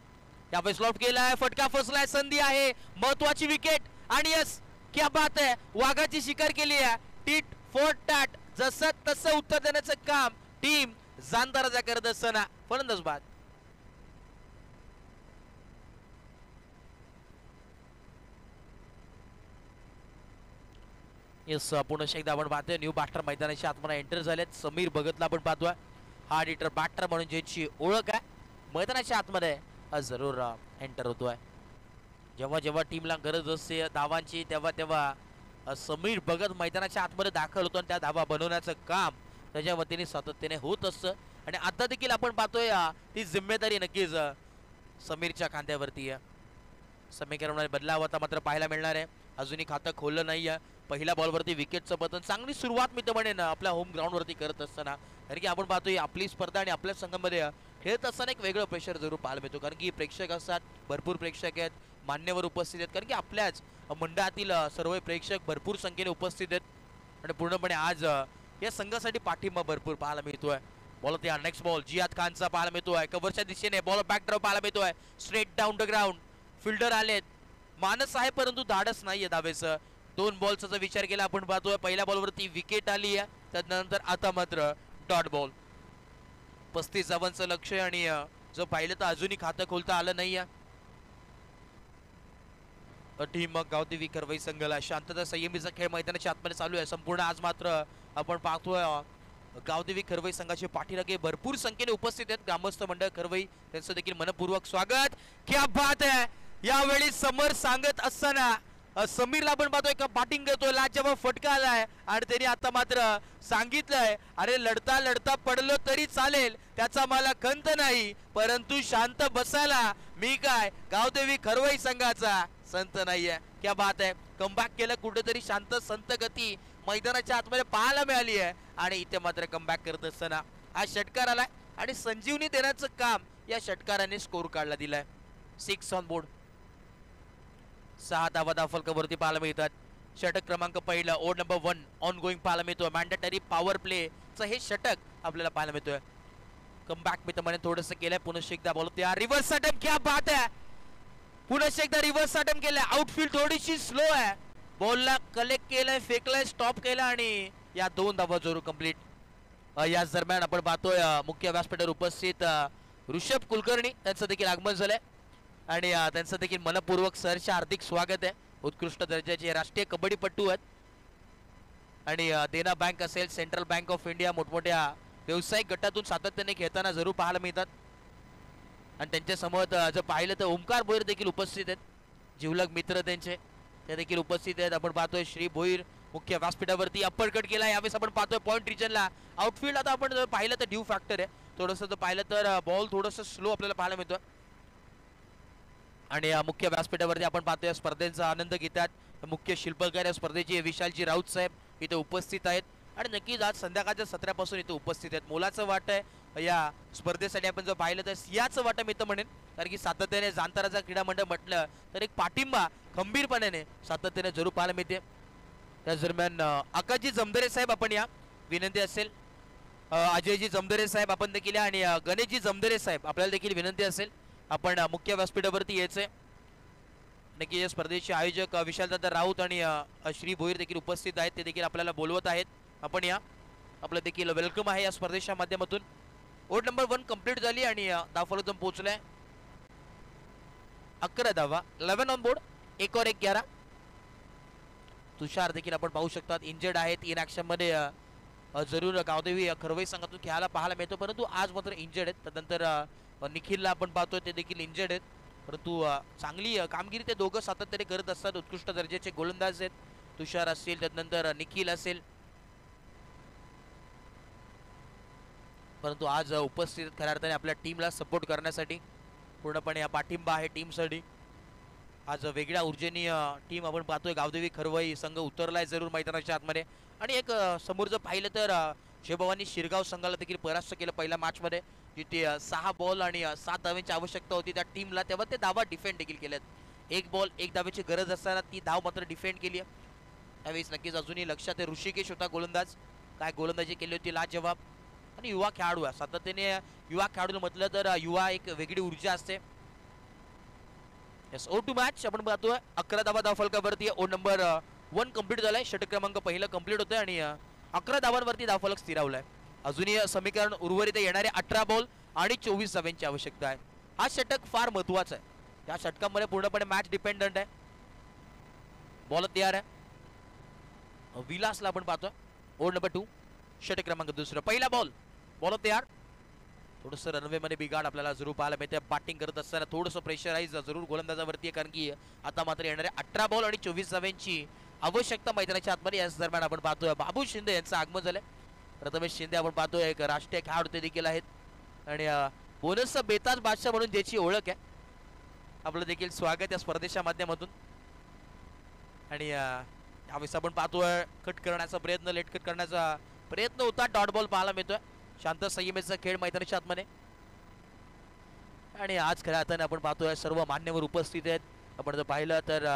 यावेळेस लॉफ्ट केलाय, फटका फसलाय, संधी आहे, महत्वाची विकेट आणि यस, क्या बात आहे, वाघाची शिकार केली आहे. टीट फॉर टॅट, जसं तसं उत्तर देण्याचं काम टीम जानदाराजा करत असताना फलंदाज बाद. येस, पुन्हा एकदा आपण पाहतोय न्यू बॅटर मैदानाच्या आतमध्ये एंटर झालेत. समीर भगतला आपण पाहतोय, हार्ड हिटर बॅटर म्हणून ज्याची ओळख आहे मैदानाच्या आतमध्ये जरूर एंटर होतोय. जेव्हा जेव्हा टीमला गरज असते धावांची तेव्हा तेव्हा समीर भगत मैदानाच्या आतमध्ये दाखल होतो आणि त्या धावा बनवण्याचं काम त्याच्या वतीने सातत्याने होत असतं. आणि आता देखील आपण पाहतोय ती जिम्मेदारी नक्कीच समीरच्या खांद्यावरती आहे. समीकरणामध्ये बदलाव आता मात्र पाहायला मिळणार आहे. अजूनही खातं खोललं नाही आहे. पहिल्या बॉलवरती विकेटचं पतन, चांगली सुरुवात मी तर म्हणेन आपल्या होम ग्राउंडवरती करत असताना, कारण की आपण पाहतोय आपली स्पर्धा आणि आपल्या संघामध्ये खेळत असताना एक वेगळं प्रेशर जरूर पाहायला मिळतो, कारण की प्रेक्षक असतात, भरपूर प्रेक्षक आहेत, मान्यवर उपस्थित आहेत, कारण की आपल्याच मंडळातील सर्व प्रेक्षक भरपूर संख्येने उपस्थित आहेत आणि पूर्णपणे आज या संघासाठी पाठिंबा भरपूर पाहायला मिळतोय. बॉल त्या नेक्स्ट बॉल जियाद खानचा पाहायला मिळतोय, कव्हरच्या दिशेने बॉल बॅकड्रॉप पाहायला मिळतोय, straight down the ground. Fielder आलेत, मानस आहे परंतु धाडस नाहीये धावेचं. दोन बॉलचा जर विचार केला आपण पाहतोय पहिल्या बॉलवरती विकेट आली आहे, त्यानंतर आता मात्र डॉट बॉल. 35 धावांचं लक्ष आणि जर पाहिलं तर अजूनही खातं खोलता आलं नाही. टीम गावदेवी करवई संघाला शांतता संयमीचा खेळ मैदानाच्या आतमध्ये चालू आहे संपूर्ण. आज मात्र आपण पाहतोय गावदेवी करवई संघाचे पाठीराखे भरपूर संख्येने उपस्थित आहेत. ग्रामस्थ मंडळ करवई त्यांचं देखील मनपूर्वक स्वागत. क्या बात आहे, यावेळी समर सांगत असताना समीरला आपण पाहतोय का बॅटिंग करतोय, लाजवाब फटका आलाय आणि त्यांनी आता मात्र सांगितलंय, अरे लढता लढता पडलो तरी चालेल, त्याचा मला खंत नाही, परंतु शांत बसायला मी काय गावदेवी करवई संघाचा संत नाहीये. क्या बात आहे, कमबॅक केलं, कुठेतरी शांत संत गती मैदानाच्या आतमध्ये पाहायला मिळाली आहे आणि इथे मात्र कमबॅक करत असताना हा षटकार आलाय आणि संजीवनी देण्याचं काम या षटकाराने स्कोर कार्डला दिलाय. 6 ऑन बोर्ड, 6 धावा फलकावरती पाहायला मिळतात. षटक क्रमांक पहिला, ओव्हर नंबर 1 ऑन गोईंग पाहायला मिळतोय. मॅन्डेटरी पॉवर प्लेचं हे षटक आपल्याला पाहायला मिळतोय. कमबॅक मी तर म्हणे थोडंसं केलंय. पुन्हा एकदा बॉल त्या रिव्हर्स अटेम्प्ट, क्या बात आहे, पुन्हा एकदा रिव्हर्स अटेम्प्ट केलाय. आउटफील्ड थोडीशी स्लो आहे, बॉलला कलेक्ट केलंय, फेकलंय, स्टॉप केला आणि या 2 धावा जरूर कंप्लीट. याच दरम्यान आपण पाहतोय मुख्य व्यासपीठावर उपस्थित ऋषभ कुलकर्णी त्यांचं देखील आगमन झालंय आणि त्यांचं देखील मनपूर्वक सहर्ष हार्दिक स्वागत आहे. उत्कृष्ट दर्जाचे राष्ट्रीय कबड्डीपटू आहेत आणि देना बँक असेल, सेंट्रल बँक ऑफ इंडिया, मोठमोठ्या व्यावसायिक गटातून सातत्याने खेळताना जरूर पाहायला मिळतात. आणि त्यांच्या समोर जर पाहिलं तर ओमकार भोईर देखील उपस्थित आहेत, जिवलग मित्र त्यांचे ते देखील उपस्थित आहेत. आपण पाहतोय श्री भोईर मुख्य व्यासपीठावरती अप्पर कट केला. यावेळेस आपण पाहतोय पॉइंट रिजनला आउटफील्ड. आता आपण जर पाहिलं तर ड्यू फॅक्टर आहे थोडंसं, जर पाहिलं तर बॉल थोडंसं स्लो आपल्याला पाहायला मिळतोय आणि मुख्य व्यासपीठावरती आपण पाहतोय स्पर्धेचा आनंद घेतात. मुख्य शिल्पकार या स्पर्धेचे विशालजी राऊत साहेब इथे उपस्थित आहेत आणि नक्कीच आज संध्याकाळच्या सत्रापासून इथे उपस्थित आहेत. मोलाचं वाटं आहे या स्पर्धेसाठी. आपण जर पाहिलं तर सिंहाचं वाटं मी तर म्हणेन, कारण की सातत्याने जाणताराचा क्रीडा मंडळ म्हटलं तर एक पाठिंबा खंबीरपणाने सातत्याने जरूर पाहायला मिळते. त्याच दरम्यान आकाशजी जमदरे साहेब आपण या, विनंती असेल अजयजी जमदरे साहेब आपण देखील या आणि गणेशजी जमदरे साहेब आपल्याला देखील विनंती असेल आपण मुख्य व्यासपीठावरती यायचंय. नक्की या स्पर्धेचे आयोजक विशालदादा राऊत आणि श्री भोईर देखील उपस्थित आहेत, ते देखील आपल्याला बोलवत आहेत. आपण या, आपलं देखील वेलकम आहे या स्पर्धेच्या माध्यमातून. ओव्हर नंबर 1 कंप्लीट झाली आणि धावफलक पोहोचलाय 11 धावा, 11 ऑन बोर्ड, 1 और 1 11. तुषार देखील आपण पाहू शकतात इंजर्ड आहेत. इन ऍक्शन मध्ये जरूर गावदेवी खरवई संघातून खेळायला पाहायला मिळतो, परंतु आज मात्र इंजर्ड आहेत. त्यानंतर निखिलला आपण पाहतोय ते देखील इंजर्ड आहेत. परंतु चांगली कामगिरी ते दोघं सातत्याने करत असतात. उत्कृष्ट दर्जाचे गोलंदाज आहेत. तुषार असेल, त्यानंतर निखिल असेल. परंतु आज उपस्थित खऱ्या अर्थाने आपल्या टीमला सपोर्ट करण्यासाठी पूर्णपणे पाठिंबा आहे टीमसाठी. आज वेगळ्या ऊर्जेने टीम आपण पाहतोय. गावदेवी खरवई संघ उतरलाय जरूर मैदानाच्या आतमध्ये. आणि एक समोर जर पाहिलं तर जयभवानी शिरगाव संघाला देखील परास्त केलं पहिल्या मॅचमध्ये, जिथे 6 बॉल आणि 7 धावांची आवश्यकता होती त्या टीमला. तेव्हा ते धावा डिफेंड देखील केल्यात. 1 बॉल 1 धावेची गरज असताना ती धाव मात्र डिफेंड केली आहे. त्यावेळेस नक्कीच अजूनही लक्षात आहे ऋषिकेश होता गोलंदाज. काय गोलंदाजी केली होती लाजवाब. आणि युवा खेळाडू आहे सातत्याने. युवा खेळाडू म्हटलं तर युवा एक वेगळी ऊर्जा असते. यस, ओ टू मॅच आपण पाहतोय. 11 धावा धावफलकावरती. ओ नंबर 1 कंप्लीट झालाय. षटक क्रमांक पहिला कंप्लीट होतोय आणि 11 धावांवरती धावफलक स्थिरावलाय. अजूनही समीकरण उर्वरित येणारे 18 बॉल आणि 24 धाव्यांची आवश्यकता आहे. हा षटक फार महत्वाचा आहे. या षटकामध्ये पूर्णपणे मॅच डिपेंडंट आहे. बॉल तयार आहे. विलासला आपण पाहतोय. ओ नंबर 2 षटक क्रमांक दुसरा. पहिला बॉल तयार. थोडंसं रनवे मध्ये बिघाड आपल्याला जरूर पाहायला मिळते. बॅटिंग करत असताना थोडंसं प्रेशराईज जरूर गोलंदाजावरती आहे, कारण की आता मात्र येणारे 18 बॉल आणि 24 धाव्यांची आवश्यकता मैदानाच्या आतमध्ये. याच दरम्यान आपण पाहतोय बाबू शिंदे यांचं आगमन झालंय. प्रथमेश शिंदे आपण पाहतोय एक राष्ट्रीय खेळाडू ते देखील आहेत आणि बोनसचा बेताज बादशाह म्हणून ज्याची ओळख आहे. आपलं देखील स्वागत या स्पर्धेच्या माध्यमातून. आणि यावेळेस आपण पाहतोय कट करण्याचा प्रयत्न, लेट कट करण्याचा प्रयत्न होता. डॉट बॉल पाहायला मिळतोय. शांत संयमेचा खेळ मैदानाच्या आतमध्ये. आणि आज खऱ्या अर्थाने आपण पाहतोय सर्व मान्यवर उपस्थित आहेत. आपण जर पाहिलं तर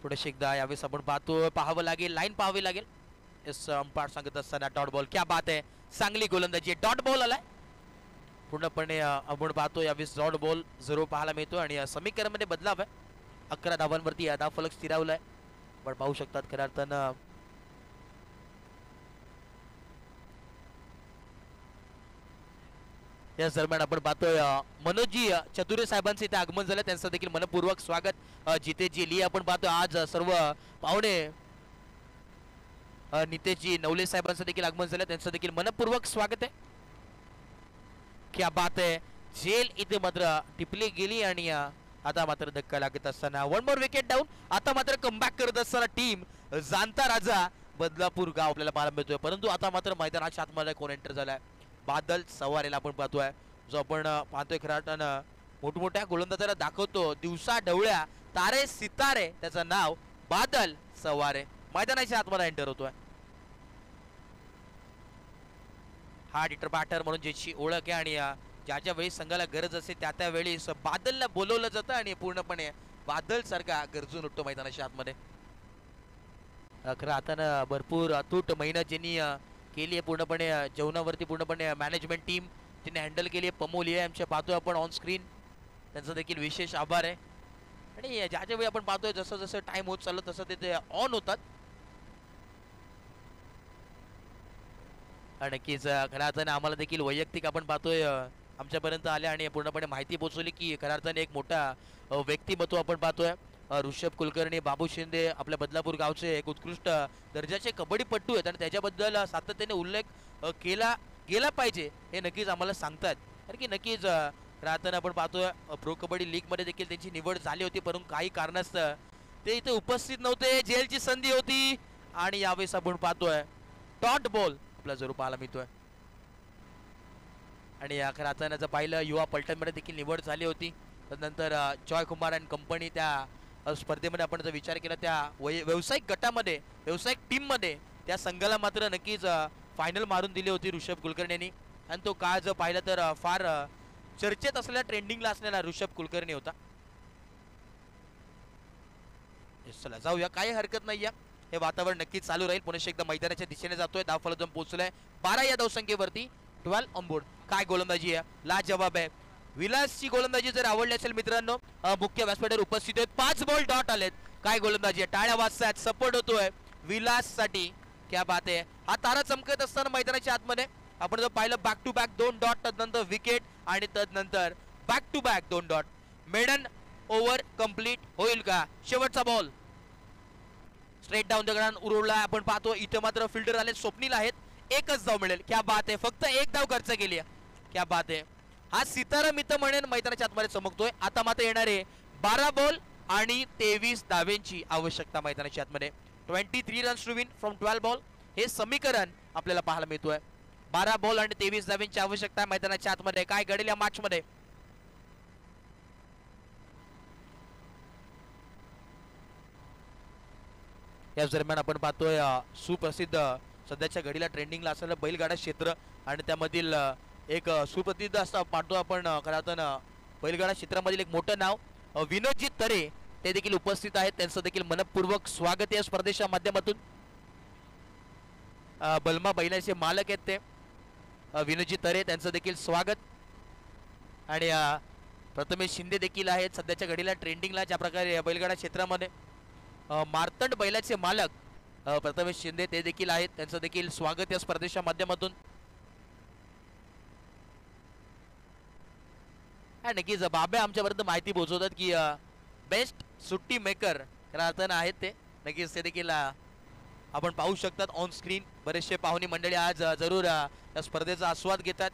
थोडेसे एकदा यावेळेस आपण पाहावं लागेल, लाईन पाहावी लागेल. यस, अंपायर सांगत असताना डॉट बॉल. क्या बात आहे, चांगली गोलंदाजी. डॉट बॉल आलाय. पूर्णपणे आपण पाहतो यावेळेस डॉट बॉल जरूर पाहायला मिळतो आणि समीकरणामध्ये बदलाव आहे. 11 धावांवरती धाव फलक स्थिरावलाय. आपण पाहू शकतात खऱ्या अर्थानं या दरम्यान आपण पाहतोय मनोजी चतुरे साहेबांचे इथे आगमन झालं. त्यांचं देखील मनपूर्वक स्वागत. जितेशजी ली आपण पाहतोय. आज सर्व पाहुणे नितेशजी नवले साहेबांचं देखील आगमन झालं. त्यांचं देखील मनपूर्वक स्वागत आहे. क्या बात आहे. जेल इथे मात्र टिपली गेली आणि आता मात्र धक्का लागत असताना 1 मोर विकेट डाऊन. आता मात्र कमबॅक करत असताना टीम जाणता राजा बदलापूर गाव आपल्याला पाहायला मिळतोय. परंतु आता मात्र मैदानाच्या आतमध्ये कोण एंटर झालाय? बादल सवारेला आपण पाहतोय. जो आपण पाहतोय खऱ्या अर्थानं मोठमोठ्या गोलंदाजाला दाखवतो दिवसा ढवळ्या तारे सितारे, त्याचं नाव बादल सवारे मैदानाच्या आतमध्ये एंटर होतोय. हा डिटर बॅटर म्हणून ज्याची ओळख आहे आणि ज्याच्या वेळी संघाला गरज असते त्या वेळी बादलला बोलवलं जातं आणि पूर्णपणे बादल सारखा गरजून उठतो मैदानाच्या आतमध्ये. खरं आता भरपूर अतूट मेहनत ज्यांनी केली आहे. पूर्णपणे जेवणावरती पूर्णपणे मॅनेजमेंट टीम तिने हँडल केली आहे. पमोली आहे आमच्या पाहतोय आपण ऑन स्क्रीन. त्यांचा देखील विशेष आभार आहे. आणि ज्याच्या वेळी आपण पाहतोय जसं जसं टाइम होत चाललं तसं ते ऑन होतात. नक्कीच खऱ्या अर्थाने आम्हाला देखील वैयक्तिक आपण पाहतोय आमच्यापर्यंत आले आणि पूर्णपणे माहिती पोहोचवली की खऱ्या अर्थाने एक मोठा व्यक्तिमत्व आपण पाहतोय. ऋषभ कुलकर्णी, बाबू शिंदे आपल्या बदलापूर गावचे एक उत्कृष्ट दर्जाचे कबड्डीपटू आहेत आणि त्याच्याबद्दल सातत्याने उल्लेख केला गेला पाहिजे हे नक्कीच आम्हाला सांगतात. कारण की नक्कीच खऱ्या अर्थाने आपण पाहतोय प्रो कबड्डी लीग मध्ये देखील त्यांची निवड झाली होती, परंतु काही कारणास्तव ते इथे उपस्थित नव्हते. जेलची संधी होती आणि यावेळेस आपण पाहतोय डॉट बॉल जरूर पाहायला मिळतोय. आणि खऱ्या अर्थानं जर पाहिलं युवा पलटणमध्ये देखील निवड झाली होती. त्यानंतर जॉय कुमार अँड कंपनी त्या स्पर्धेमध्ये आपण जर विचार केला त्या व्यावसायिक गटामध्ये व्यावसायिक टीम मध्ये त्या संघाला मात्र नक्कीच फायनल मारून दिली होती ऋषभ कुलकर्णी यांनी. आणि तो काळ जर पाहिला तर फार चर्चेत असलेला ट्रेंडिंगला असलेला ऋषभ कुलकर्णी होता. चला जाऊया, काही हरकत नाही. हे वातावरण नक्कीच चालू राहील. पुन्हा एकदा मैदानाच्या दिशेने जातोय. धावफलक जाऊन पोहोचलाय 12 या धावसंख्येवरती. 12 ऑन बोर्ड. काय गोलंदाजी आहे, लाजवाब आहे. विलासची गोलंदाजी जर आवडली असेल मित्रांनो, मुख्य व्यासपीठावर उपस्थित आहेत. 5 बॉल डॉट आलेत. काय गोलंदाजी आहे, टाळ्या वाजतात, सपोर्ट होतोय विलास साठी. क्या बात आहे. हा तारा चमकत असताना मैदानाच्या आतमध्ये आपण जर पाहिलं बॅक टू बॅक 2 डॉट, तदनंतर विकेट आणि तदनंतर back to back 2 dot. Maiden over complete होईल का? शेवटचा ball straight down the ground उडवला आपण पाहतो. इथे मात्र फिल्डर आले, स्वप्नील आहेत. एकच धाव मिळेल. क्या बात आहे, फक्त एक धाव खर्च केली. क्या बात आहे. हा सितारा मी तर म्हणेन मैदानाच्या आतमध्ये चमकतोय. आता मात्र येणारे 12 बॉल आणि 23 धावेंची आवश्यकता मैदानाच्या आतमध्ये. 23 runs to win from 12 ball हे समीकरण आपल्याला पाहायला मिळतोय. 12 बॉल आणि 23 धावेंची आवश्यकता मैदानाच्या आतमध्ये. काय घडेल या मॅच मध्ये? याच दरम्यान आपण पाहतोय सुप्रसिद्ध सध्याच्या घडीला ट्रेंडिंगला असलेलं बैलगाडा क्षेत्र आणि त्यामधील एक सुप्रसिद्ध असं पाहतो आपण खरं तर बैलगाडा क्षेत्रामधील एक मोठं नाव विनोदजी तरे ते देखील उपस्थित आहेत. त्यांचं देखील मनपूर्वक स्वागत या स्पर्धेच्या माध्यमातून. बलमा बैलाचे मालक आहेत ते विनोदजी तरे, त्यांचं देखील स्वागत. आणि प्रथमेश शिंदे देखील आहेत सध्याच्या घडीला ट्रेंडिंगला. ज्या प्रकारे बैलगाडा क्षेत्रामध्ये मार्तंड बैलाचे मालक प्रथमेश शिंदे ते देखील आहेत, त्यांचं देखील स्वागत या स्पर्धेच्या माध्यमातून. नक्कीच बाबे आमच्यापर्यंत माहिती पोहोचवतात की बेस्ट सुट्टी मेकर खऱ्या अर्थानं आहेत ते. नक्कीच ते देखील आपण पाहू शकतात ऑन स्क्रीन. बरेचसे पाहुणी मंडळी आज जरूर या स्पर्धेचा आस्वाद घेतात.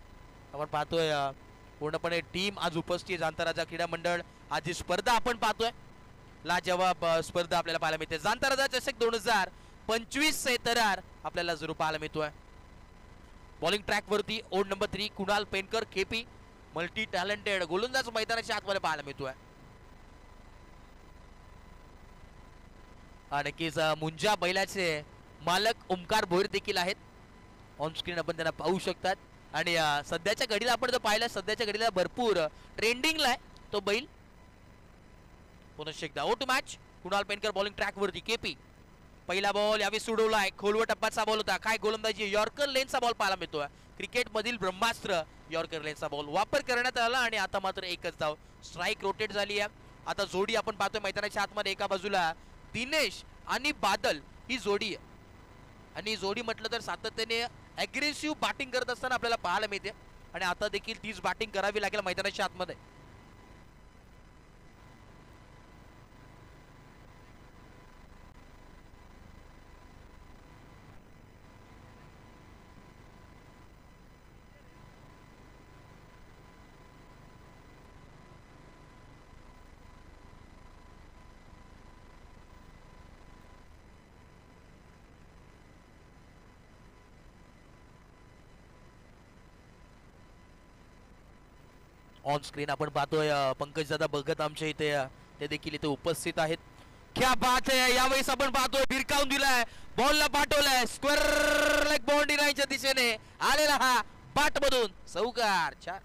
आपण पाहतोय पूर्णपणे टीम आज उपस्थित. जाणता राजा क्रीडा मंडळ आज ही स्पर्धा आपण पाहतोय. लाजवाब स्पर्धा आपल्याला पाहायला मिळते. जाणता राजा चषक 2025 तरार आपल्याला जरूर पाहायला मिळतोय. बॉलिंग ट्रॅक वरती ओड number 3 Kunal पेनकर KP multi talented गोलंदाज मैदानाच्या आतमध्ये पाहायला मिळतोय. नक्कीच मुंजा बैलाचे मालक ओमकार भोईर देखील आहेत. ऑन स्क्रीन आपण त्यांना पाहू शकतात. आणि सध्याच्या घडीला आपण जर पाहिलं सध्याच्या घडीला भरपूर ट्रेंडिंगला आहे तो बैल. पुन्हा एकदा out match. Kunal पेनकर bowling track वरती केपी. पहिला बॉल यावेळी सोडवलाय. खोलवर टप्प्याचा बॉल होता. काय गोलंदाजी यॉर्कर लेनचा बॉल पाहायला मिळतोय. क्रिकेट मधील ब्रह्मास्त्र यॉर्कर लेनचा बॉल वापर करण्यात आला आणि आता मात्र एकच धाव. स्ट्राईक रोटेट झाली आहे. आता जोडी आपण पाहतोय मैदानाच्या आतमध्ये. एका बाजूला दिनेश आणि बादल ही जोडी आहे आणि जोडी म्हटलं तर सातत्याने अग्रेसिव्ह बॅटिंग करत असताना आपल्याला पाहायला मिळते आणि आता देखील तीच बॅटिंग करावी लागेल मैदानाच्या आतमध्ये. ऑन स्क्रीन आपण पाहतोय पंकज दादा भगत आमच्या इथे ते देखील इथे उपस्थित आहेत. क्या बात आहे. यावेळेस आपण पाहतोय भिरकावून दिलाय. बॉलला पाठवलाय स्क्वेअर लेग बाउंड्री लाईनच्या दिशेने आलेला हा बाट मधून चौकार. 4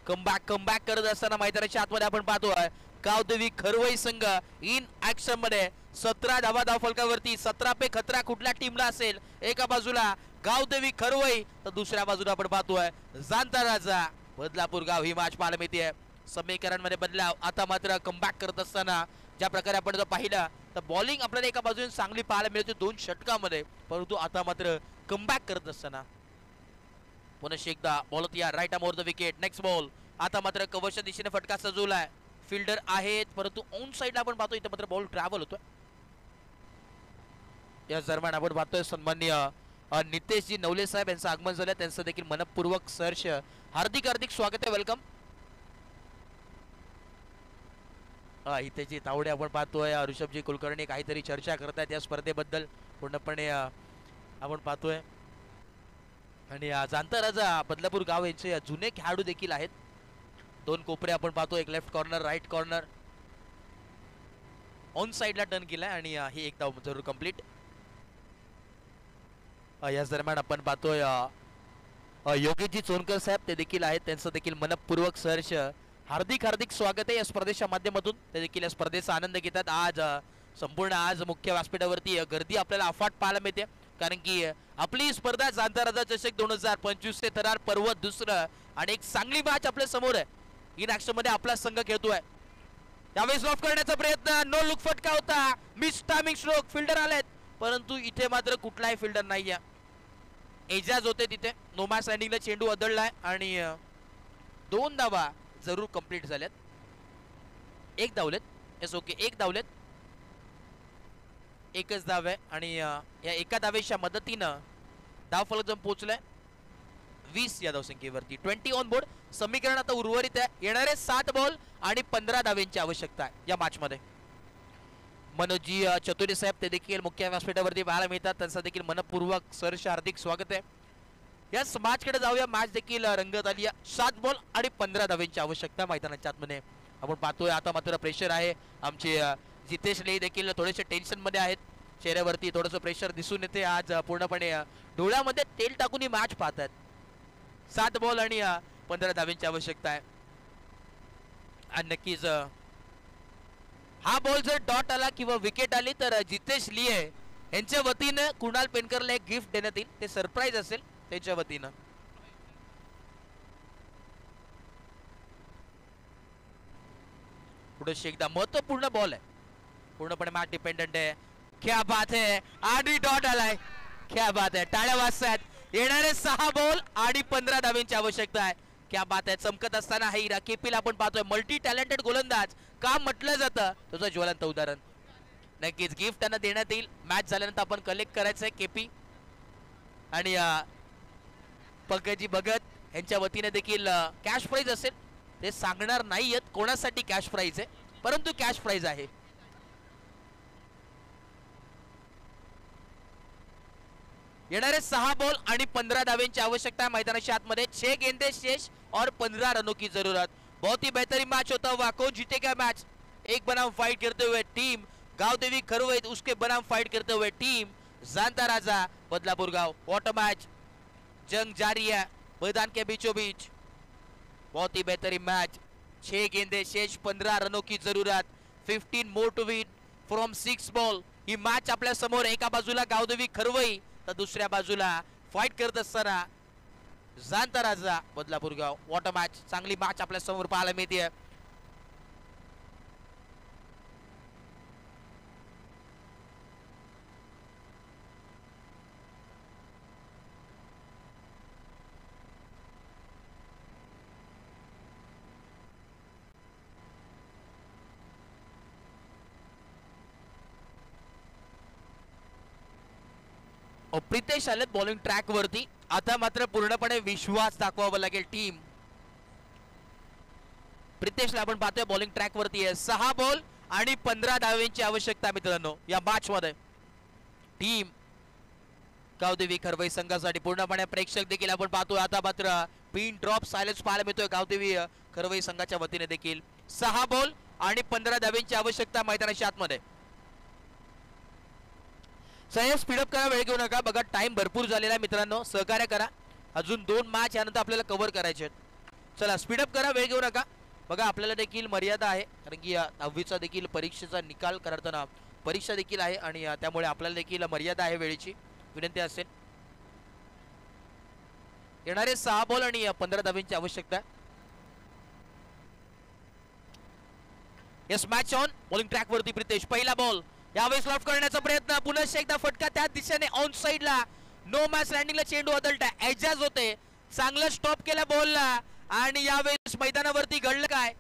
कमबॅक करत असताना मैदानाच्या आतमध्ये आपण पाहतोय गावदेवी खरवई संघ इन ऍक्शन मध्ये. 17 धावा फलकावरती. 17 पे खतरा कुठल्या टीमला असेल? एका बाजूला गावदेवी खरवई तर दुसऱ्या बाजूला आपण पाहतोय जाणता राजा बदलापूर गाव. ही मॅच पाहायला मिळते. समीकरणमध्ये बदलाव. आता मात्र कमबॅक करत असताना ज्या प्रकारे आपण जर पाहिलं तर बॉलिंग आपल्याला एका बाजूने चांगली पाहायला मिळते 2 षटकामध्ये, परंतु आता मात्र कमबॅक करत असताना पुन्हा एकदा बॉल या right arm over the wicket. Next ball. आता मात्र कव्हरच्या दिशेने फटका सजवलाय. फिल्डर आहेत परंतु ऑन साइडला आपण पाहतो इथे मात्र बॉल ट्रॅव्हल होतोय. या दरम्यान आपण पाहतोय सन्माननीय नितेशजी नवले साहेब यांचं आगमन झालं. त्यांचं देखील मनपूर्वक सहर्ष हार्दिक स्वागत आहे. वेलकम. इथे जी तावडे आपण पाहतोय ऋषभजी कुलकर्णी काहीतरी चर्चा करतायत या स्पर्धेबद्दल पूर्णपणे आपण पाहतोय. आणि जाणता राजा बदलापूर गाव यांचे जुने खेळाडू देखील आहेत. 2 कोपरे आपण पाहतो. एक left corner right corner on साइडला टर्न केलाय आणि ही एक धाव जरूर कंप्लीट. याच दरम्यान आपण पाहतोय योगेशजी चोनकर साहेब ते देखील आहेत. त्यांचं देखील मनपूर्वक सहर्ष हार्दिक स्वागत आहे या स्पर्धेच्या माध्यमातून. ते देखील या स्पर्धेचा आनंद घेतात. आज संपूर्ण आज मुख्य व्यासपीठावरती गर्दी आपल्याला अफाट पाहायला मिळते कारण की आपली स्पर्धा जाणता राजा चषक 2025 ते थरार पर्व दुसरं आणि एक चांगली मॅच आपल्या समोर आहे. इन ऍक्शन मध्ये आपला संघ खेळतोय. त्यावेळेस ऑफ करण्याचा प्रयत्न. नो लुक फटका होता. Miss timing stroke. फिल्डर आलेत परंतु इथे मात्र कुठलाही फिल्डर नाहीये. एजाज होते तिथे. नोमॅस लँडिंगला चेंडू अदळलाय आणि 2 धावा जरूर कंप्लीट झाल्यात. एक धावलेत. येस ओके, एक धावलेत, एकच धाव आहे आणि या एका धावेच्या मदतीनं धाव फलक जाऊन पोहोचलाय 20 या धावसंख्येवरती. 20 ऑन बोर्ड. समीकरण आता उर्वरित आहे. येणारे 7 बॉल आणि 15 धावांची आवश्यकता आहे या मॅच मध्ये. मनोजी चतुर्वे साहेब ते देखील मुख्य व्यासपीठावरती पाहायला मिळतात. त्यांचं देखील मनपूर्वक सहर्ष हार्दिक स्वागत आहे. या मॅच कडे जाऊया. मॅच देखील रंगत आली आहे. 7 बॉल आणि 15 धावांची आवश्यकता मैदानाच्या आतमध्ये. आपण पाहतोय आता मात्र प्रेशर आहे. आमचे जितेश ले देखील थोडेसे टेन्शन मध्ये आहेत. चेहऱ्यावरती थोडंसं प्रेशर दिसून येते. आज पूर्णपणे डोळ्यामध्ये तेल टाकून ही मॅच पाहतात. 7 बॉल आणि 15 धावांची आवश्यकता आहे. आणि नक्कीच हा बॉल जर डॉट आला किंवा विकेट आली तर जितेश लिये यांच्या वतीनं कुणाल पेनकरला एक गिफ्ट देण्यात येईल. ते सरप्राईज असेल त्याच्या वतीनं. पुढे एकदा महत्वपूर्ण बॉल आहे. पूर्णपणे मॅच डिपेंडंट आहे. क्या बात है, आधी डॉट आलाय. क्या बात है, टाळ्या वाजतात. येणारे 6 बॉल आणि 15 धावांची आवश्यकता आहे. क्या बात आहे. चमकत असताना हा इरा केपीला आपण पाहतोय. मल्टी टॅलेंटेड गोलंदाज का म्हटलं जातं त्याचं ज्वलंत उदाहरण. नक्कीच गिफ्ट त्यांना देण्यात येईल. मॅच झाल्यानंतर आपण कलेक्ट करायचंय केपी आणि पंकजी भगत यांच्या वतीने देखील कॅश प्राइज असेल. ते सांगणार नाहीयेत कोणासाठी कॅश प्राइज आहे, परंतु कॅश प्राइज आहे. येणारे 6 बॉल आणि 15 धावांची आवश्यकता है मैदानाच्या आतमध्ये. 6 गेंदे शेष और 15 रनों की जरूरत. बहुत ही बेहतरीन मैच होता हुआ. कौन जीतेगा मैच? एक बनाम फाइट करते हुए टीम गावदेवी खरवैत, उसके बनाम फाइट करते हुए टीम जानता राजा बदलापुर गांव. What a match. जंग जारी है मैदान के बीचों बीच. बहुत ही बेहतरीन मैच. 6 गेंदे शेष 15 रनों की जरूरत. 15 more to win from 6 ball. ही मॅच आपल्या समोर. एका बाजूला गावदेवी खरवई तर दुसऱ्या बाजूला फाइट करत असताना जानता राजा बदलापूर गाव. What a match. चांगली मॅच आपल्या समोर पाहायला मिळते. प्रितेश आलेत बॉलिंग ट्रॅक वरती. आता मात्र पूर्णपणे विश्वास दाखवावा लागेल टीम. प्रितेशला आपण पाहतोय बॉलिंग ट्रॅक वरती आहे. 6 बॉल आणि 15 धावांची आवश्यकता मित्रांनो या मॅच मध्ये. टीम गावदेवी खरवई संघासाठी पूर्णपणे प्रेक्षक देखील आपण पाहतोय. आता मात्र पिन ड्रॉप सायलेन्स पाहायला मिळतोय गावदेवी खरवई संघाच्या वतीने देखील. 6 बॉल आणि 15 धावांची आवश्यकता मैदानाच्या आतमध्ये. सह्य स्पीडअप करा, वेळ घेऊ नका. बघा टाइम भरपूर झालेला आहे मित्रांनो. सहकार्य करा. अजून 2 मॅच यानंतर आपल्याला कव्हर करायचे आहेत. चला स्पीडअप करा, वेळ घेऊ नका. बघा आपल्याला देखील मर्यादा आहे कारण की 10वीचा देखील परीक्षेचा निकाल करताना परीक्षा देखील आहे आणि त्यामुळे आपल्याला देखील मर्यादा आहे वेळेची. विनंती असेल. येणारे 6 बॉल आणि 15 धावांची आवश्यकता. Yes match on. Bowling track वरती प्रितेश. पहिला बॉल यावेळेस लॉफ्ट करण्याचा प्रयत्न. पुन्हा एकदा फटका त्या दिशेने ऑन साइडला. नो मॅच लँडिंगला चेंडू बदलता एजाज होते. चांगलं स्टॉप केला बॉलला आणि यावेळेस मैदानावरती घडलं काय.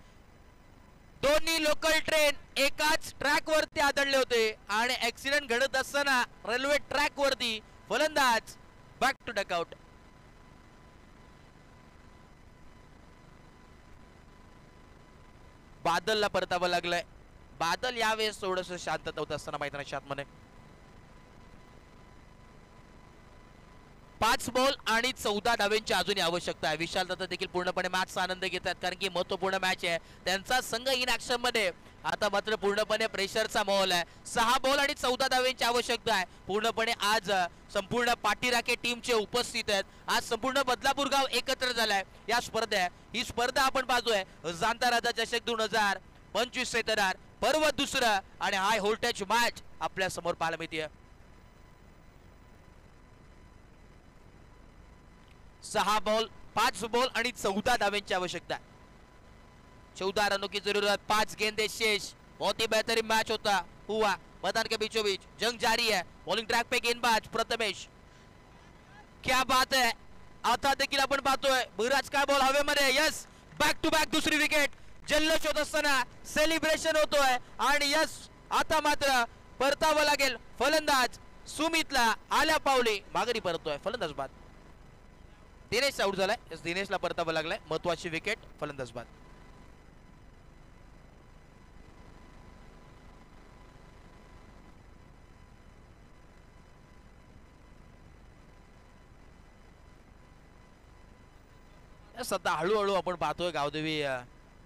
दोन्ही लोकल ट्रेन एकाच ट्रॅक वरती आदळले होते आणि ऍक्सिडेंट घडत असताना रेल्वे ट्रॅक वरती फलंदाज बॅक टू डकआउट. बादलला परतावं लागलंय. बादल यावेळेस थोडंसं शांतता होत असताना मैदानाच्या आतमध्ये. 5 बॉल आणि 14 धावांची अजूनही आवश्यकता आहे. विशाल दत्त देखील पूर्णपणे मॅचचा आनंद घेतात कारण की महत्वपूर्ण मॅच आहे. त्यांचा संघ इन ऍक्शन मध्ये. आता मात्र पूर्णपणे प्रेशरचा माहोल आहे. 6 बॉल आणि 14 धावांची आवश्यकता आहे. पूर्णपणे आज संपूर्ण पाठीराखे टीमचे उपस्थित आहेत. आज संपूर्ण बदलापूर गाव एकत्र झालाय या स्पर्धेत. ही स्पर्धा आपण पाहतोय जानता राजा चषक 2025 सेतदार पर्व दुसरं आणि हाय व्होल्टेज मॅच आपल्या समोर पाहायला मिळते. 6 बॉल 5 बॉल आणि 14 धावांची आवश्यकता. 14 रनों की जरूरत. 5 गेंदे शेष. बहुत ही बेहतरीन मैच होता हुआ मैदान के बीचों बीच. जंग जारी है. बॉलिंग ट्रॅक पे गेंदबाज प्रथमेश. क्या बात है. आता देखील आपण पाहतोय बराच काय बॉल हवेमध्ये. यस बॅक टू बॅक दुसरी विकेट. जल्लोष होत असताना सेलिब्रेशन होतोय आणि यस आता मात्र परतावं लागेल फलंदाज सुमितला आल्या पावले माघारी परतोय फलंदाज बाद. दिनेश आउट झालाय. यस दिनेशला परतावं लागलाय. महत्वाची विकेट फलंदाज बाद. सध्या हळूहळू आपण पाहतोय गावदेवी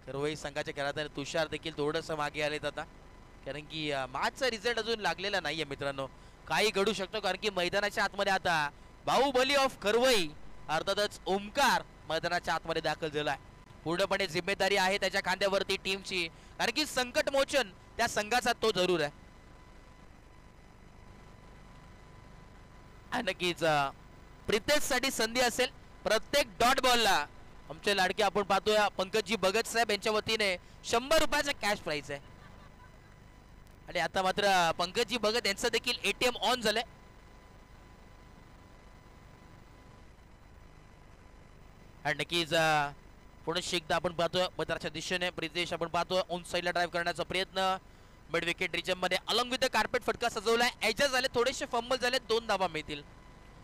रोहित संघाच्या खेळात तुषार देखील थोडस मागे आलेत आता, कारण की मॅचचा रिझल्ट अजून लागलेला नाहीये मित्रांनो. काही घडू शकतो कारण की मैदानाच्या आतमध्ये आता बाहुबली ऑफ करवई अर्थातच ओमकार मैदानाच्या आतमध्ये दाखल झालाय. पूर्णपणे जिम्मेदारी आहे त्याच्या खांद्यावरती टीमची, कारण की संकट मोचन त्या संघाचा तो जरूर आहे. नक्कीच प्रितेश साठी संधी असेल. प्रत्येक डॉट बॉलला आमचे लाडके आपण पाहतोय पंकजी भगत साहेब यांच्या वतीने 100 रुपयाचा कॅश प्राइज आहे. आणि आता मात्र पंकजी भगत यांचं देखील एटीएम ऑन झालंय. आणि नक्कीच पुन्हा एकदा आपण पाहतोय मैदानाच्या दिशेने प्रितेश आपण पाहतोय ऑन साइडला ड्राइव्ह करण्याचा प्रयत्न. मिड विकेट रिजन मध्ये अलॉंग विथ द कार्पेट फटका सजवलाय. एजेस झाले, थोडेसे फंबल झाले, 2 धावा मिळतील.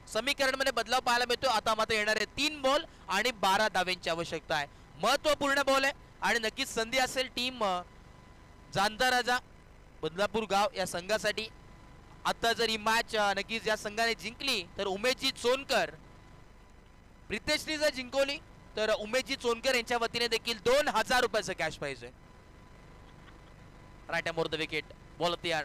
समीकरण मध्ये बदलाव पाहायला मिळतो. आता मात्र येणारे 3 बॉल आणि 12 धाव्यांची आवश्यकता आहे. महत्वपूर्ण बॉल आहे आणि नक्कीच संधी असेल टीम जानता राजा बदलापूर गाव या संघासाठी. आता जर ही मॅच नक्कीच या संघाने जिंकली तर उमेशजी चोनकर, प्रितेशनी जर जिंकवली तर उमेशजी चोनकर यांच्या वतीने देखील 2000 रुपयाचं कॅश प्राइज आहे. Right more the wicket ball तयार.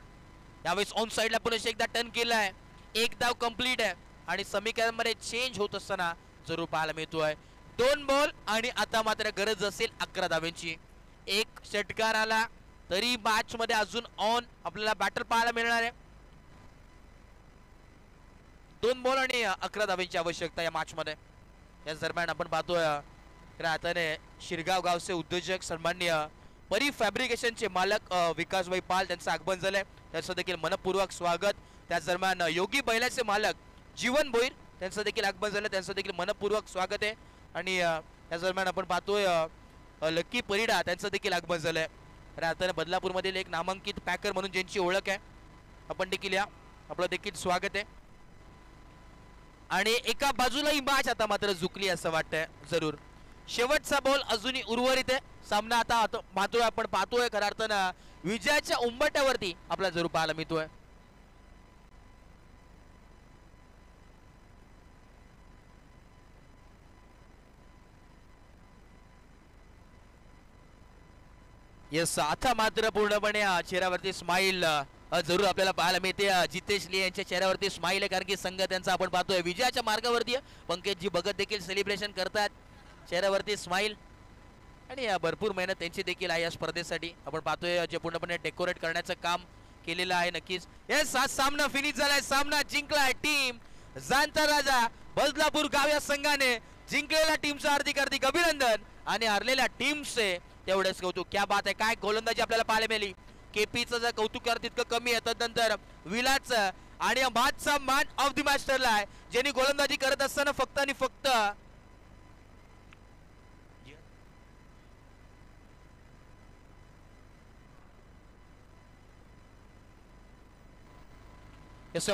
यावेळेस ऑन साइडला पुन्हा एकदा टर्न केलाय. 1 धाव कंप्लीट आहे आणि समीकरण मध्ये चेंज होत असताना जरूर पाहायला मिळतोय. 2 बॉल आणि आता मात्र गरज असेल 11 धाव्यांची. 1 षटकार आला तरी मॅच मध्ये अजून ऑन आपल्याला बॅटर पाहायला मिळणार आहे. 2 बॉल आणि 11 धाव्यांची आवश्यकता या मॅच मध्ये. या दरम्यान आपण पाहतोय हाताने शिरगाव गावचे उद्योजक सन्माननीय परी फॅब्रिकेशनचे मालक विकासभाई पाल त्यांचं आगमन झालंय. त्याचं देखील मनपूर्वक स्वागत. त्याच दरम्यान योगी बैलाचे मालक जीवन भोईर त्यांचं देखील आगमन झालं. त्यांचं देखील मनपूर्वक स्वागत आहे. आणि त्याच दरम्यान आपण पाहतोय लक्की परिडा त्यांचं देखील आगमन झालंय. राहताना बदलापूर मधील एक नामांकित पॅकर म्हणून ज्यांची ओळख आहे आपण देखील या आपलं देखील स्वागत आहे. आणि एका बाजूला ही मॅच आता मात्र झुकली असं वाटतंय जरूर. शेवटचा बॉल अजूनही उर्वरित आहे. सामना आता मात्र आपण पाहतोय खऱ्या अर्थानं विजयाच्या उंबरठ्यावरती आपल्याला जरूर पाहायला मिळतोय. यस आता मात्र पूर्णपणे चेहऱ्यावरती स्माइल जरूर आपल्याला पाहायला मिळते. जितेश ले यांच्या चेहऱ्यावरती स्माइल आहे कारण की संघ त्यांचा आपण पाहतोय विजयाच्या मार्गावरती. पंकजी भगत देखील सेलिब्रेशन करतात, चेहऱ्यावरती स्माइल. आणि भरपूर मेहनत त्यांची देखील आहे या स्पर्धेसाठी. आपण पाहतोय जे पूर्णपणे डेकोरेट करण्याचं काम केलेलं आहे. नक्कीच यस हा सामना फिनिश झालाय. सामना जिंकलाय टीम जानता राजा बदलापूर गाव या संघाने. जिंकलेल्या टीमचं हार्दिक हार्दिक अभिनंदन आणि हरलेल्या टीमचे तेवढेच कौतुक. क्या बात आहे, काय गोलंदाजी आपल्याला पाहायला मिळाली. केपीचं जर कौतुक करत तितकं कमी आहे. तदनंतर विलाचं आणि मॅचचा मॅन ऑफ द मॅच ठरलाय ज्यांनी गोलंदाजी करत असताना फक्त आणि फक्त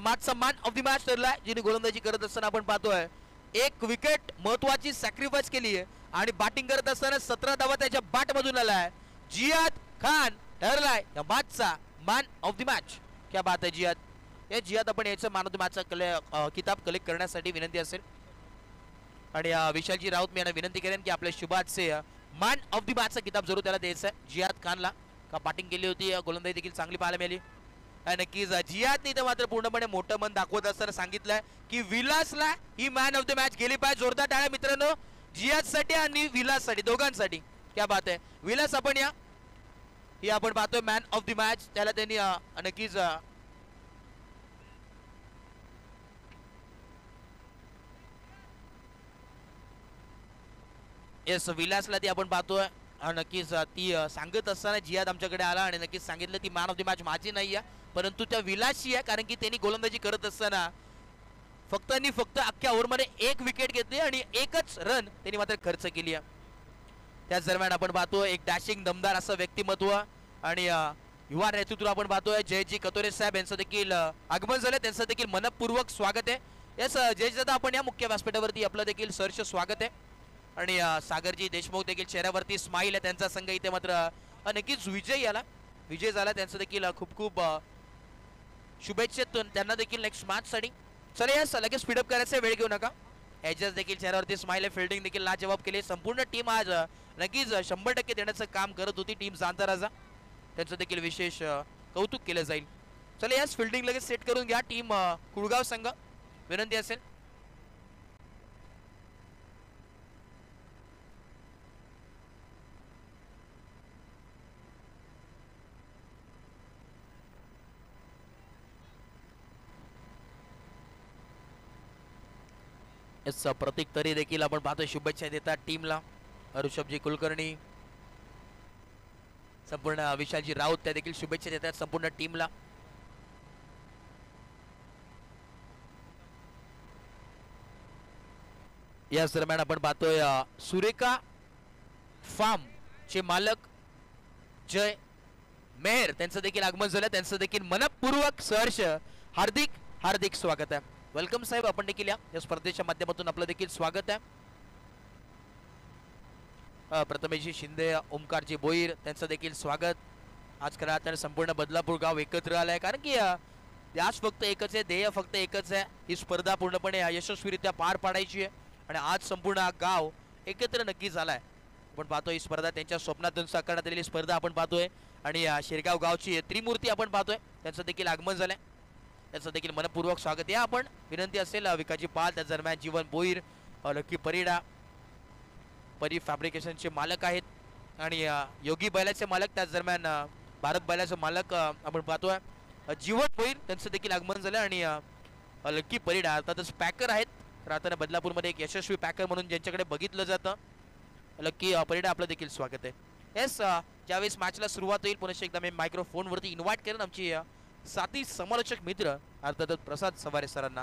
मॅचचा मॅन ऑफ द मॅच ठरलाय ज्यांनी गोलंदाजी करत असताना आपण पाहतोय 1 विकेट महत्वाची सॅक्रिफाईस केली आहे आणि बॅटिंग करत असताना 17 धावा त्याच्या बॅट मधून आलाय. जियाद खान ठरलाय या मॅचचा मॅन ऑफ द मॅच. क्या बात आहे जियाद. हे जियाद आपण याचं मॅन ऑफ द मॅचचा किताब कलेक्ट करण्यासाठी विनंती असेल. आणि विशालजी राऊत मी यांना विनंती करेन की आपल्या शुभाचे मॅन ऑफ द मॅचचा किताब जरूर त्याला द्यायचा आहे जियाद खानला. का बॅटिंग केली होती, गोलंदाजी देखील चांगली पाहायला मिळाली. नक्कीच जियादने तर मात्र पूर्णपणे मोठं मन दाखवत असताना सांगितलंय की विलासला he man of the match गेली पाहिजे. जोरदार टाळ्या मित्रांनो जियादसाठी आणि विलाससाठी दोघांसाठी. क्या बात आहे. विलास आपण या ही आपण पाहतोय मॅन ऑफ द मॅच त्याला त्यांनी नक्कीच येस विलासला ती आपण पाहतोय. नक्कीच ती सांगत असताना जियाद आमच्याकडे आला आणि नक्कीच सांगितलं ती मॅन ऑफ द मॅच माझी नाही आहे परंतु त्या विलासची आहे कारण की त्यांनी गोलंदाजी करत असताना फक्त आणि फक्त अख्ख्या ओव्हरमध्ये 1 विकेट घेतली आणि 1च रन त्यांनी मात्र खर्च केली आहे. त्याच दरम्यान आपण पाहतोय एक डॅशिंग दमदार असं व्यक्तिमत्व आणि युवा नेतृत्व आपण पाहतोय जयजी कतोरे साहेब यांचं देखील आगमन झालं, त्यांचं देखील मनपूर्वक स्वागत आहे. यस जयजी दादा, आपण या मुख्य व्यासपीठावरती आपलं देखील सहर्ष स्वागत आहे. आणि सागरजी देशमुख देखील चेहऱ्यावरती स्माईल आहे त्यांचा. संघ इथे मात्र नक्कीच विजय झाला त्यांचं देखील खूप खूप शुभेच्छा त्यांना देखील नेक्स्ट मॅच साठी. चला यस लगेच स्पीडअप करायचं, वेळ घेऊ नका. एजस देखील चेहऱ्यावरती स्माईल आहे, फिल्डिंग देखील लाजवाब केली. संपूर्ण टीम आज नक्कीच 100% देण्याचं काम करत होती. टीम जांताराजा त्यांचं देखील विशेष कौतुक केलं जाईल. चला याच फिल्डिंग लगेच सेट करून घ्या. टीम कुळगाव संघ विनंती असेल. प्रतीक तरी देखील आपण पाहतोय शुभेच्छा देतात टीमला. ऋषभजी कुलकर्णी, संपूर्ण विशालजी राऊत त्या देखील शुभेच्छा देतात संपूर्ण टीमला. याच दरम्यान आपण पाहतोय सुरेखा फार्म चे मालक जय मेहर त्यांचं देखील आगमन झालं, त्यांचं देखील मनपूर्वक सहर्ष हार्दिक हार्दिक स्वागत आहे. वेलकम साहेब, आपण देखील या स्पर्धेच्या माध्यमातून आपलं देखील स्वागत आहे. प्रथमेशजी शिंदे, ओमकारजी बोईर त्यांचं देखील स्वागत. आज खरं तर संपूर्ण बदलापूर गाव एकत्र आलंय, कारण की ध्यास फक्त एकच आहे, ध्येय फक्त एकच आहे, ही स्पर्धा पूर्णपणे यशस्वीरित्या पार पाडायची आहे. आणि आज संपूर्ण गाव एकत्र नक्की झालाय. आपण पाहतोय ही स्पर्धा त्यांच्या स्वप्नातून साकारण्यात आलेली स्पर्धा आपण पाहतोय. आणि शिरगाव गावची त्रिमूर्ती आपण पाहतोय, त्यांचं देखील आगमन झालंय, त्याचं देखील मनपूर्वक स्वागत. या आपण विनंती असेल विकाजी पाल, त्या दरम्यान जीवन बोईर, लकी परिडा परी फॅब्रिकेशनचे मालक आहेत. आणि योगी बैलाचे मालक, त्याच दरम्यान भारत बैलाचे मालक आपण पाहतोय जीवन बोईर, त्यांचं देखील आगमन झालं. आणि लकी परिडा अर्थातच पॅकर आहेत. राहताना बदलापूरमध्ये एक यशस्वी पॅकर म्हणून ज्यांच्याकडे बघितलं जातं लकी परिडा, आपलं देखील स्वागत आहे. येस ज्यावेळेस मॅचला सुरुवात होईल पुन्हा एकदा मी मायक्रोफोनवरती इन्व्हाइट करेन आमची साथी समालोचक मित्र अर्थातच प्रसाद सवारे सरांना.